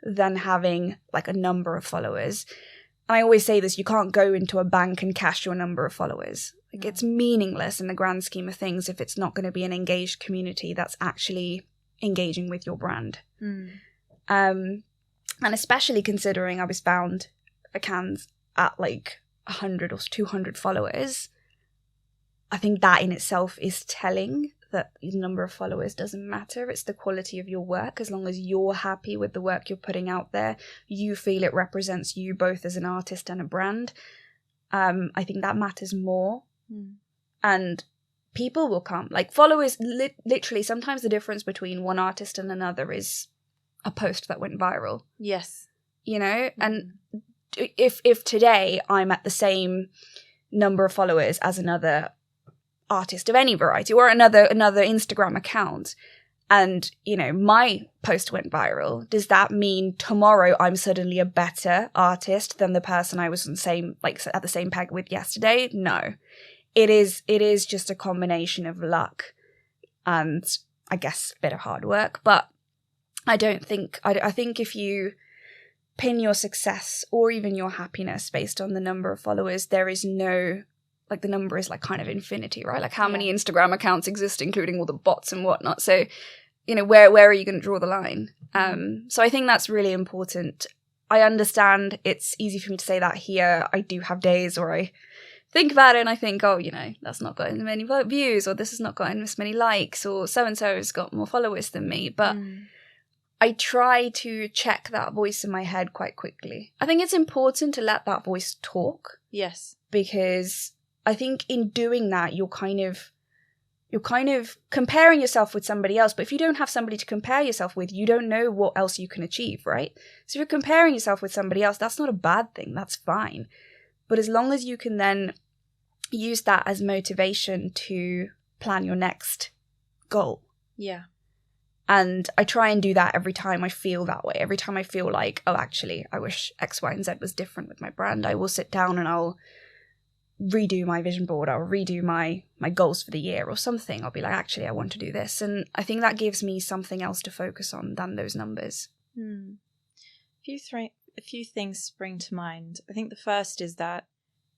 Speaker 2: than having like a number of followers. And I always say this, you can't go into a bank and cash your number of followers. Like, it's meaningless in the grand scheme of things if it's not going to be an engaged community that's actually engaging with your brand. And especially considering I was found for Cannes at like 100 or 200 followers, I think that in itself is telling that the number of followers doesn't matter. It's the quality of your work. As long as you're happy with the work you're putting out there, you feel it represents you both as an artist and a brand, I think that matters more. And people will come. Like, followers, literally, sometimes the difference between one artist and another is a post that went viral.
Speaker 1: Yes.
Speaker 2: You know? And if today I'm at the same number of followers as another artist of any variety or another Instagram account, and, you know, my post went viral, does that mean tomorrow I'm suddenly a better artist than the person I was at the same peg with yesterday? No. It is just a combination of luck and, I guess, a bit of hard work. But I think if you pin your success or even your happiness based on the number of followers, there is no, like, the number is like kind of infinity, right? Like, how many Instagram accounts exist, including all the bots and whatnot? So, you know, where are you going to draw the line? So I think that's really important. I understand it's easy for me to say that here. I do have days where I think about it and I think, oh, that's not gotten many views, or this has not gotten this many likes, or so-and-so has got more followers than me. But I try to check that voice in my head quite quickly. I think it's important to let that voice talk.
Speaker 1: Yes.
Speaker 2: Because I think in doing that, you're kind of comparing yourself with somebody else. But if you don't have somebody to compare yourself with, you don't know what else you can achieve, right? So if you're comparing yourself with somebody else, that's not a bad thing. That's fine. But as long as you can then use that as motivation to plan your next goal.
Speaker 1: Yeah.
Speaker 2: And I try and do that every time I feel that way. Every time I feel like, oh, actually, I wish X, Y, and Z was different with my brand, I will sit down and I'll redo my vision board. I'll redo my goals for the year or something. I'll be like, actually, I want to do this. And I think that gives me something else to focus on than those numbers.
Speaker 1: A few things spring to mind. I think the first is that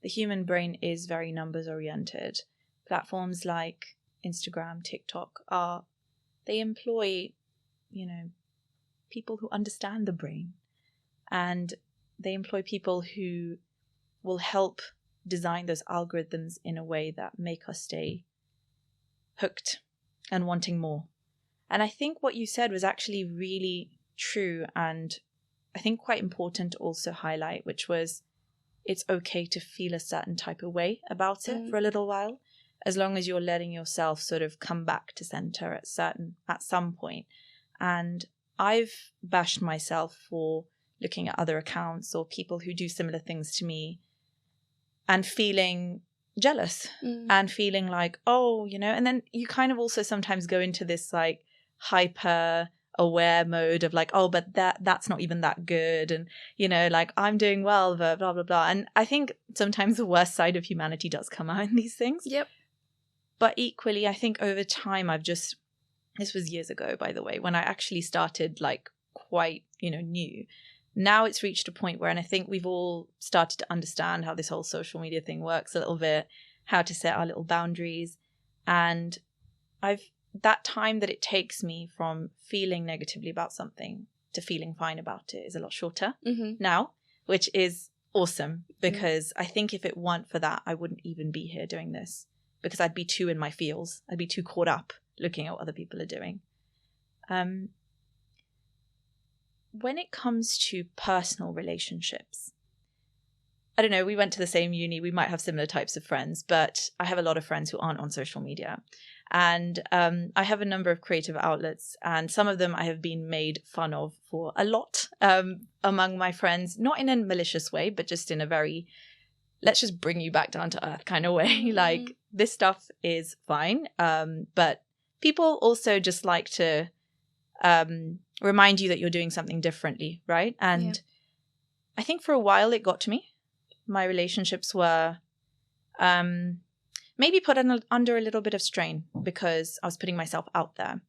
Speaker 1: the human brain is very numbers oriented. Platforms like Instagram, TikTok they employ, people who understand the brain, and they employ people who will help design those algorithms in a way that make us stay hooked and wanting more. And I think what you said was actually really true, and I think quite important to also highlight, which was it's okay to feel a certain type of way about it for a little while, as long as you're letting yourself sort of come back to center at some point. And I've bashed myself for looking at other accounts or people who do similar things to me and feeling jealous and feeling like, and then you kind of also sometimes go into this like hyper aware mode of like, oh, but that's not even that good, and like I'm doing well, blah blah blah. And I think sometimes the worst side of humanity does come out in these things.
Speaker 2: Yep.
Speaker 1: But equally, I think over time this was years ago, by the way, when I actually started like quite new. Now it's reached a point where, and I think we've all started to understand how this whole social media thing works a little bit, how to set our little boundaries, and that time that it takes me from feeling negatively about something to feeling fine about it is a lot shorter now, which is awesome, because I think if it weren't for that, I wouldn't even be here doing this, because I'd be too in my feels. I'd be too caught up looking at what other people are doing. When it comes to personal relationships, I don't know, we went to the same uni, we might have similar types of friends, but I have a lot of friends who aren't on social media. And I have a number of creative outlets, and some of them I have been made fun of for a lot among my friends, not in a malicious way, but just in a very, let's just bring you back down to earth kind of way. Like, this stuff is fine. But people also just like to remind you that you're doing something differently, right? And I think for a while it got to me. My relationships were maybe put under a little bit of strain because I was putting myself out there.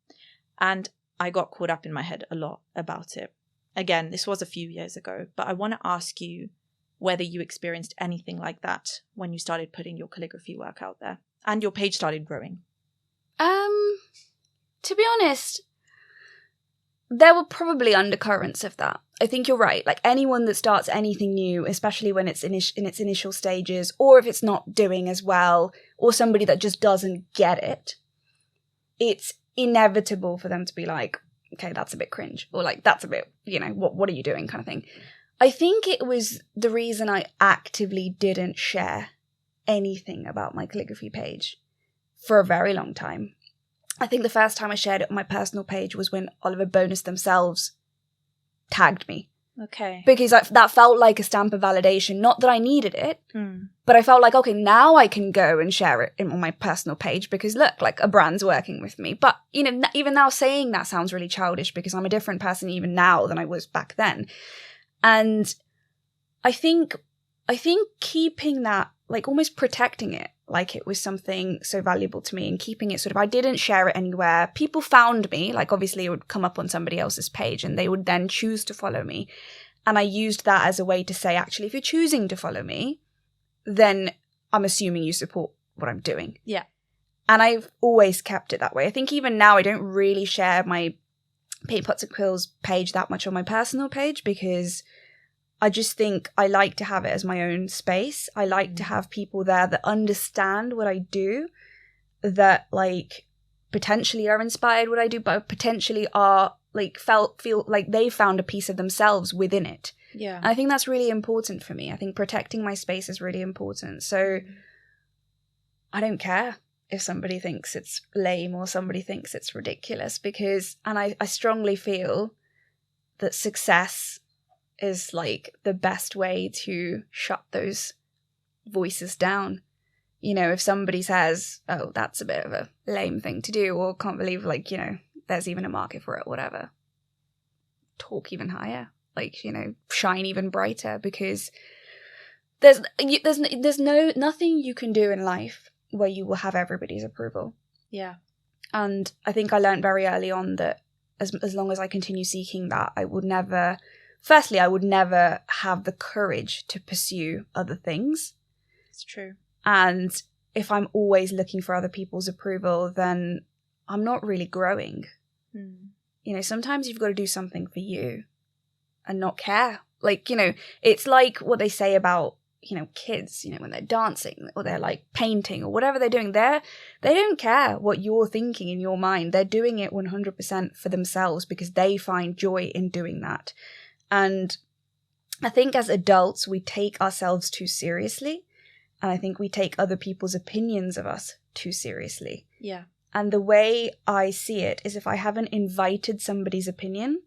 Speaker 1: And I got caught up in my head a lot about it. Again, this was a few years ago, but I want to ask you whether you experienced anything like that when you started putting your calligraphy work out there and your page started growing.
Speaker 2: To be honest, there were probably undercurrents of that. I think you're right. Like, anyone that starts anything new, especially when it's in its initial stages, or if it's not doing as well, or somebody that just doesn't get it, it's inevitable for them to be like, okay, that's a bit cringe, or like, that's a bit, what are you doing kind of thing. I think it was the reason I actively didn't share anything about my calligraphy page for a very long time. I think the first time I shared it on my personal page was when Oliver Bonus themselves tagged me.
Speaker 1: Okay.
Speaker 2: Because that felt like a stamp of validation. Not that I needed it, but I felt like, okay, now I can go and share it on my personal page because look, like a brand's working with me. But, even now saying that sounds really childish because I'm a different person even now than I was back then. And I think keeping that, like almost protecting it, like it was something so valuable to me, and keeping it I didn't share it anywhere. People found me, like obviously it would come up on somebody else's page and they would then choose to follow me. And I used that as a way to say, actually, if you're choosing to follow me, then I'm assuming you support what I'm doing.
Speaker 1: Yeah.
Speaker 2: And I've always kept it that way. I think even now I don't really share my Paint Pots and Quills page that much on my personal page because I just think I like to have it as my own space. I like to have people there that understand what I do, that like potentially are inspired what I do, but potentially are like feel like they found a piece of themselves within it.
Speaker 1: Yeah.
Speaker 2: And I think that's really important for me. I think protecting my space is really important. So I don't care if somebody thinks it's lame or somebody thinks it's ridiculous, because, and I strongly feel that success is like the best way to shut those voices down. You know, if somebody says, oh, that's a bit of a lame thing to do, or can't believe, like, you know, there's even a market for it, whatever, talk even higher, like, you know, shine even brighter, because there's nothing you can do in life where you will have everybody's approval.
Speaker 1: Yeah.
Speaker 2: And I think I learned very early on that as long as I continue seeking that, I would never have the courage to pursue other things.
Speaker 1: It's true.
Speaker 2: And if I'm always looking for other people's approval, then I'm not really growing. You know, sometimes you've got to do something for you and not care. Like, you know, it's like what they say about, you know, kids, you know, when they're dancing or they're like painting or whatever they're doing, they don't care what you're thinking in your mind. They're doing it 100% for themselves because they find joy in doing that. And I think as adults, we take ourselves too seriously. And I think we take other people's opinions of us too seriously.
Speaker 1: Yeah.
Speaker 2: And the way I see it is, if I haven't invited somebody's opinion,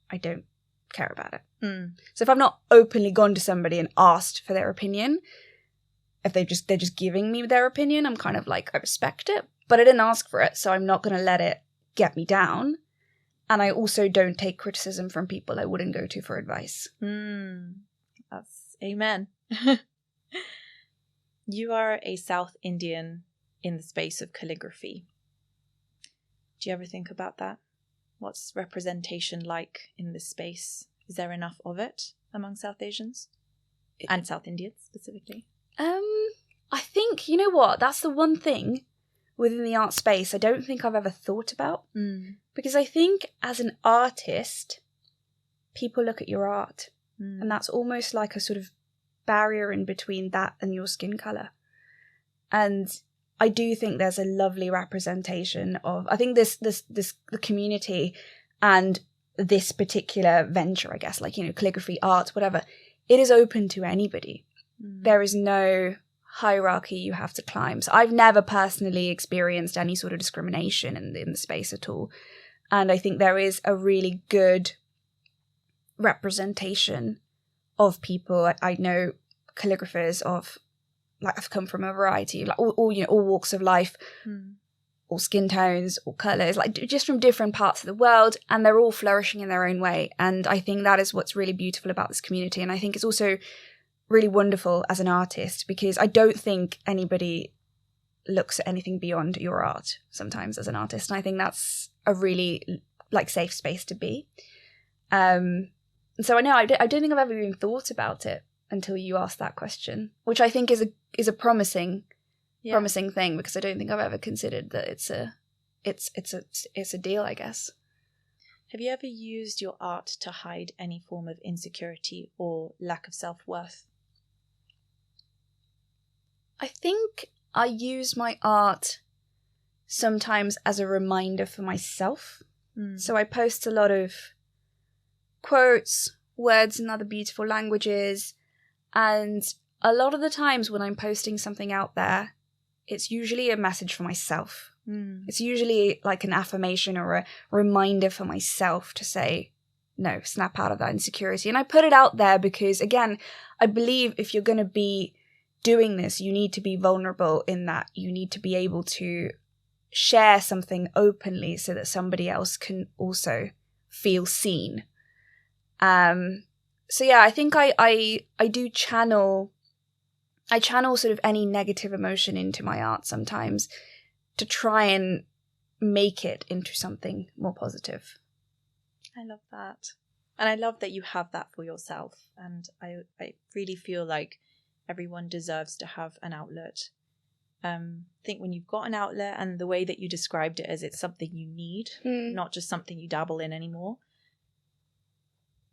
Speaker 2: I don't care about it. So if I've not openly gone to somebody and asked for their opinion, if they're just giving me their opinion, I'm kind of like, I respect it, but I didn't ask for it, so I'm not going to let it get me down. And I also don't take criticism from people I wouldn't go to for advice.
Speaker 1: That's amen. You are a South Indian in the space of calligraphy. Do you ever think about that? What's representation like in this space? Is there enough of it among South Asians and South Indians specifically?
Speaker 2: I think, you know what, that's the one thing within the art space I don't think I've ever thought about. Because I think as an artist, people look at your art, and that's almost like a sort of barrier in between that and your skin colour. And I do think there's a lovely representation of, I think the community and this particular venture, I guess, like, you know, calligraphy, art, whatever, it is open to anybody. There is no hierarchy you have to climb. So I've never personally experienced any sort of discrimination in the space at all. And I think there is a really good representation of people. I know calligraphers of, like, I've come from a variety, like all you know, all walks of life, all skin tones, all colours, like just from different parts of the world, and they're all flourishing in their own way. And I think that is what's really beautiful about this community. And I think it's also really wonderful as an artist, because I don't think anybody looks at anything beyond your art sometimes as an artist. And I think that's a really like safe space to be. So I know I don't think I've ever even thought about it until you asked that question, which I think is a promising thing, because I don't think I've ever considered that it's a deal, I guess.
Speaker 1: Have you ever used your art to hide any form of insecurity or lack of self-worth?
Speaker 2: I think I use my art sometimes as a reminder for myself. So I post a lot of quotes, words in other beautiful languages, and a lot of the times when I'm posting something out there, it's usually a message for myself. It's usually like an affirmation or a reminder for myself to say, no, snap out of that insecurity. And I put it out there because, again, I believe if you're going to be doing this, you need to be vulnerable in that. You need to be able to share something openly so that somebody else can also feel seen. So yeah, I think I do channel sort of any negative emotion into my art sometimes to try and make it into something more positive.
Speaker 1: I love that. And I love that you have that for yourself. And I really feel like everyone deserves to have an outlet. I think when you've got an outlet, and the way that you described it as it's something you need, not just something you dabble in anymore,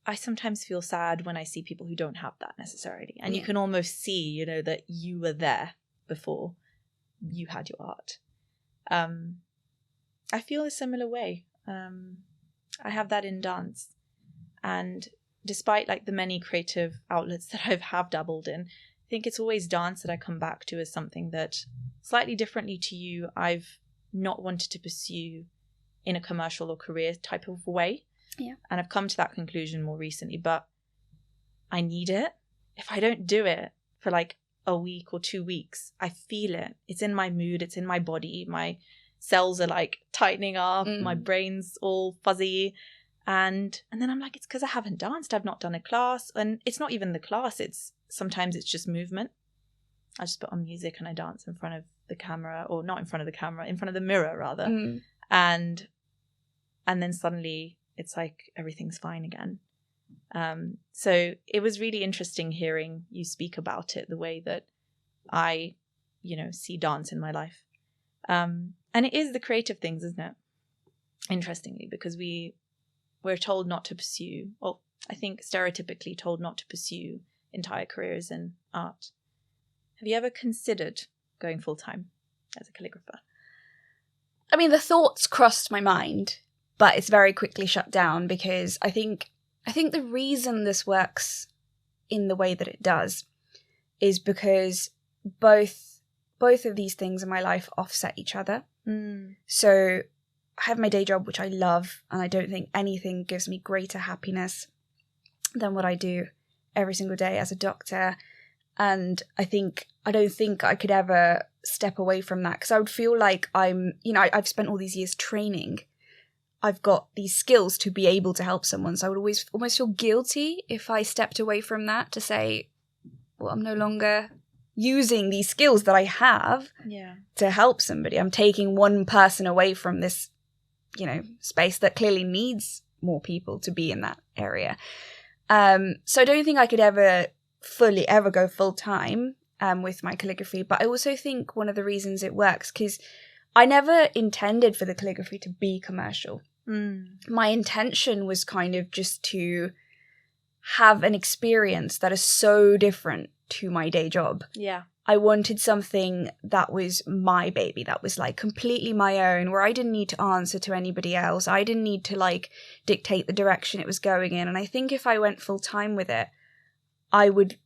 Speaker 1: I sometimes feel sad when I see people who don't have that necessarily. And you can almost see, you know, that you were there before you had your art. I feel a similar way. I have that in dance. And despite like the many creative outlets that I have dabbled in, I think it's always dance that I come back to as something that, slightly differently to you, I've not wanted to pursue in a commercial or career type of way.
Speaker 2: Yeah.
Speaker 1: And I've come to that conclusion more recently, but I need it. If I don't do it for like a week or 2 weeks, I feel it. It's in my mood. It's in my body. My cells are like tightening up. My brain's all fuzzy. And then I'm like, it's because I haven't danced. I've not done a class. And it's not even the class. Sometimes it's just movement. I just put on music and I dance in front of the camera, or not in front of the camera, in front of the mirror rather. And then suddenly it's like everything's fine again. So it was really interesting hearing you speak about it, the way that I, you know, see dance in my life. And it is the creative things, isn't it? Interestingly, because we're told not to pursue, or I think stereotypically told not to pursue entire careers in art. Have you ever considered going full-time as a calligrapher?
Speaker 2: I mean, the thoughts crossed my mind, but it's very quickly shut down because I think the reason this works in the way that it does is because both of these things in my life offset each other. So I have my day job, which I love, and I don't think anything gives me greater happiness than what I do every single day as a doctor. And I don't think I could ever step away from that, because I would feel like I've spent all these years training. I've got these skills to be able to help someone. So I would always almost feel guilty if I stepped away from that, to say, well, I'm no longer using these skills that I have to help somebody. I'm taking one person away from this, you know, space that clearly needs more people to be in that area. So I don't think I could ever go full time with my calligraphy. But I also think one of the reasons it works, because I never intended for the calligraphy to be commercial. My intention was kind of just to have an experience that is so different to my day job.
Speaker 1: Yeah.
Speaker 2: I wanted something that was my baby, that was like completely my own, where I didn't need to answer to anybody else. I didn't need to like dictate the direction it was going in. And I think if I went full time with it, I would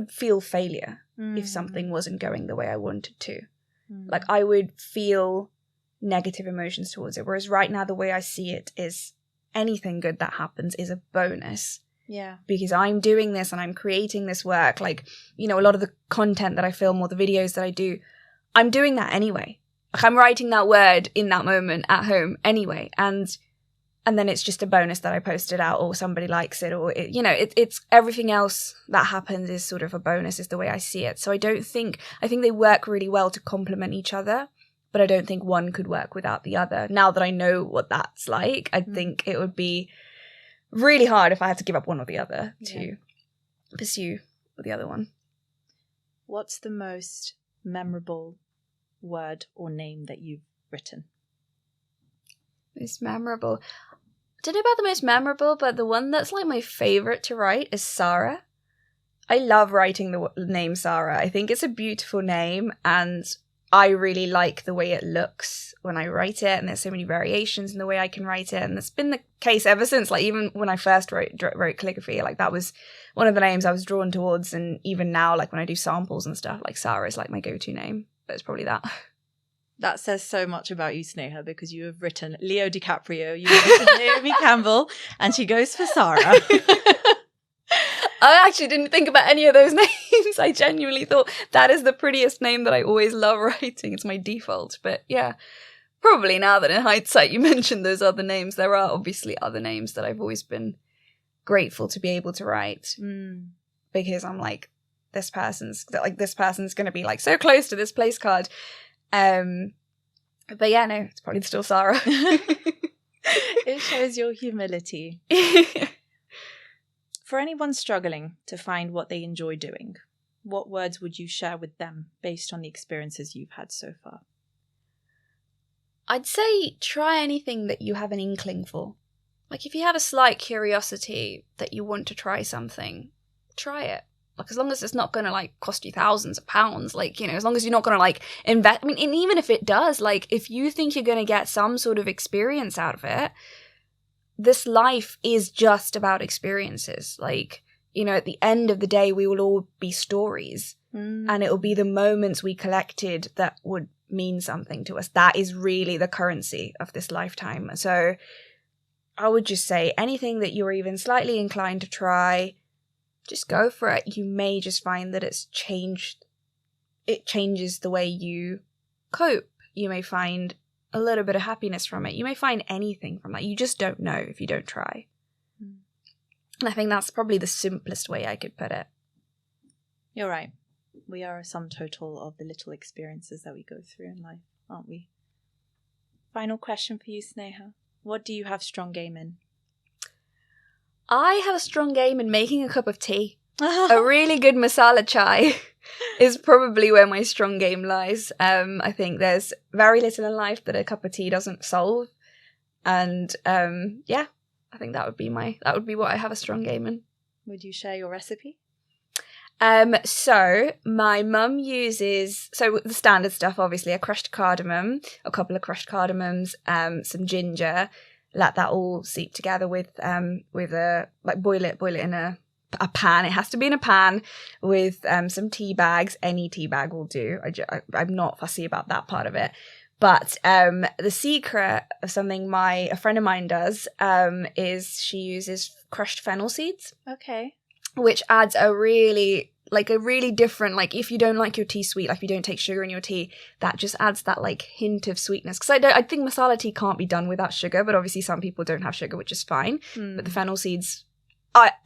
Speaker 2: feel failure if something wasn't going the way I wanted to. Like I would feel negative emotions towards it. Whereas right now, the way I see it is anything good that happens is a bonus.
Speaker 1: Yeah.
Speaker 2: Because I'm doing this and I'm creating this work. Like, you know, a lot of the content that I film or the videos that I do, I'm doing that anyway. Like I'm writing that word in that moment at home anyway. And then it's just a bonus that I posted out, or somebody likes it, or, it's everything else that happens is sort of a bonus, is the way I see it. So I think they work really well to complement each other, but I don't think one could work without the other. Now that I know what that's like, I think it would be really hard if I had to give up one or the other to pursue the other one.
Speaker 1: What's the most memorable word or name that you've written?
Speaker 2: Most memorable. I don't know about the most memorable, but the one that's like my favorite to write is Sarah. I love writing the name Sarah. I think it's a beautiful name, and I really like the way it looks when I write it, and there's so many variations in the way I can write it, and that's been the case ever since. Like even when I first wrote calligraphy, like that was one of the names I was drawn towards, and even now, like when I do samples and stuff, like Sarah is like my go-to name. But it's probably that.
Speaker 1: That says so much about you, Sneha, because you have written Leo DiCaprio, you have written Naomi Campbell, and she goes for Sarah.
Speaker 2: I actually didn't think about any of those names. I genuinely thought that is the prettiest name that I always love writing. It's my default. But yeah, probably now that in hindsight you mentioned those other names, there are obviously other names that I've always been grateful to be able to write. Because I'm like, this person's going to be like so close to this place card. But yeah, no, it's probably still Sarah.
Speaker 1: It shows your humility. For anyone struggling to find what they enjoy doing, what words would you share with them based on the experiences you've had so far?
Speaker 2: I'd say try anything that you have an inkling for. like, if you have a slight curiosity that you want to try something, try it. Like, as long as it's not going to, like, cost you thousands of pounds, like, you know, as long as you're not going to, like, invest. I mean, and even if it does, like, if you think you're going to get some sort of experience out of it, this life is just about experiences. Like, you know, at the end of the day, we will all be stories. And it will be the moments we collected that would mean something to us. That is really the currency of this lifetime. So I would just say anything that you're even slightly inclined to try, just go for it. You may just find that it changes the way you cope. You may find a little bit of happiness from it. You may find anything from that. You just don't know if you don't try. And I think that's probably the simplest way I could put it.
Speaker 1: You're right. We are a sum total of the little experiences that we go through in life, aren't we? Final question for you, Sneha. What do you have strong game in?
Speaker 2: I have a strong game in making a cup of tea. A really good masala chai is probably where my strong game lies. I think there's very little in life that a cup of tea doesn't solve. And yeah, I think that would be what I have a strong game in.
Speaker 1: Would you share your recipe?
Speaker 2: So my mum uses, so the standard stuff, obviously, a crushed cardamom, a couple of crushed cardamoms, some ginger, let that all seep together with boil it in a pan. It has to be in a pan with some tea bags. Any tea bag will do. I'm not fussy about that part of it. But the secret of something a friend of mine does is she uses crushed fennel seeds.
Speaker 1: Okay.
Speaker 2: Which adds a really different, like, if you don't like your tea sweet, like if you don't take sugar in your tea, that just adds that, like, hint of sweetness. Because I think masala tea can't be done without sugar, but obviously some people don't have sugar, which is fine. But the fennel seeds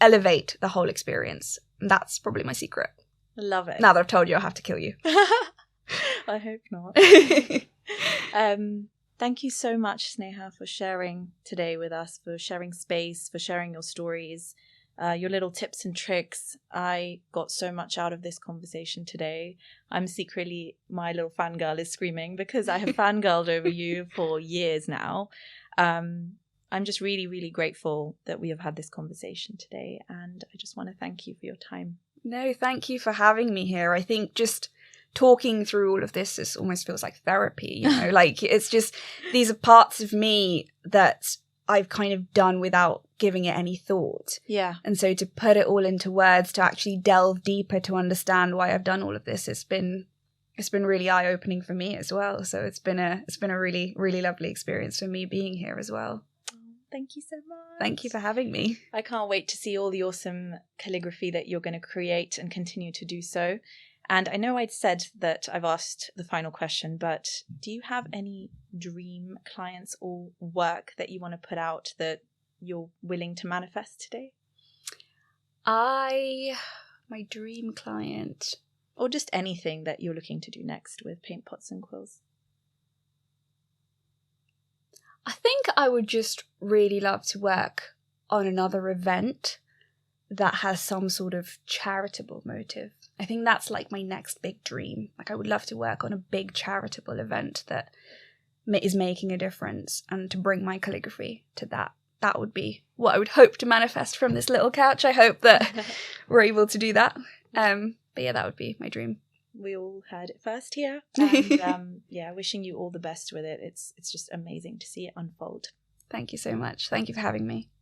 Speaker 2: elevate the whole experience. And that's probably my secret.
Speaker 1: Love it.
Speaker 2: Now that I've told you, I'll have to kill you.
Speaker 1: I hope not. Thank you so much, Sneha, for sharing today with us, for sharing space, for sharing your stories. Your little tips and tricks. I got so much out of this conversation today. I'm secretly, my little fangirl is screaming because I have fangirled over you for years now. I'm just really, really grateful that we have had this conversation today. And I just want to thank you for your time.
Speaker 2: No, thank you for having me here. I think just talking through all of this almost feels like therapy, you know, like it's just, these are parts of me that I've kind of done without giving it any thought.
Speaker 1: Yeah. And
Speaker 2: so to put it all into words, to actually delve deeper, to understand why I've done all of this, it's been really eye-opening for me as well. So it's been a really, really lovely experience for me being here as well.
Speaker 1: Thank you so much.
Speaker 2: Thank you for having me.
Speaker 1: I can't wait to see all the awesome calligraphy that you're going to create and continue to do so. And I know I'd said that I've asked the final question, but do you have any dream clients or work that you want to put out that you're willing to manifest today?
Speaker 2: My dream client.
Speaker 1: Or just anything that you're looking to do next with Paint Pots and Quills.
Speaker 2: I think I would just really love to work on another event that has some sort of charitable motive. I think that's like my next big dream. Like, I would love to work on a big charitable event that is making a difference, and to bring my calligraphy to that. That would be what I would hope to manifest from this little couch. I hope that we're able to do that. But yeah, that would be my dream.
Speaker 1: We all heard it first here. And yeah, wishing you all the best with it. It's just amazing to see it unfold.
Speaker 2: Thank you so much. Thank you for having me.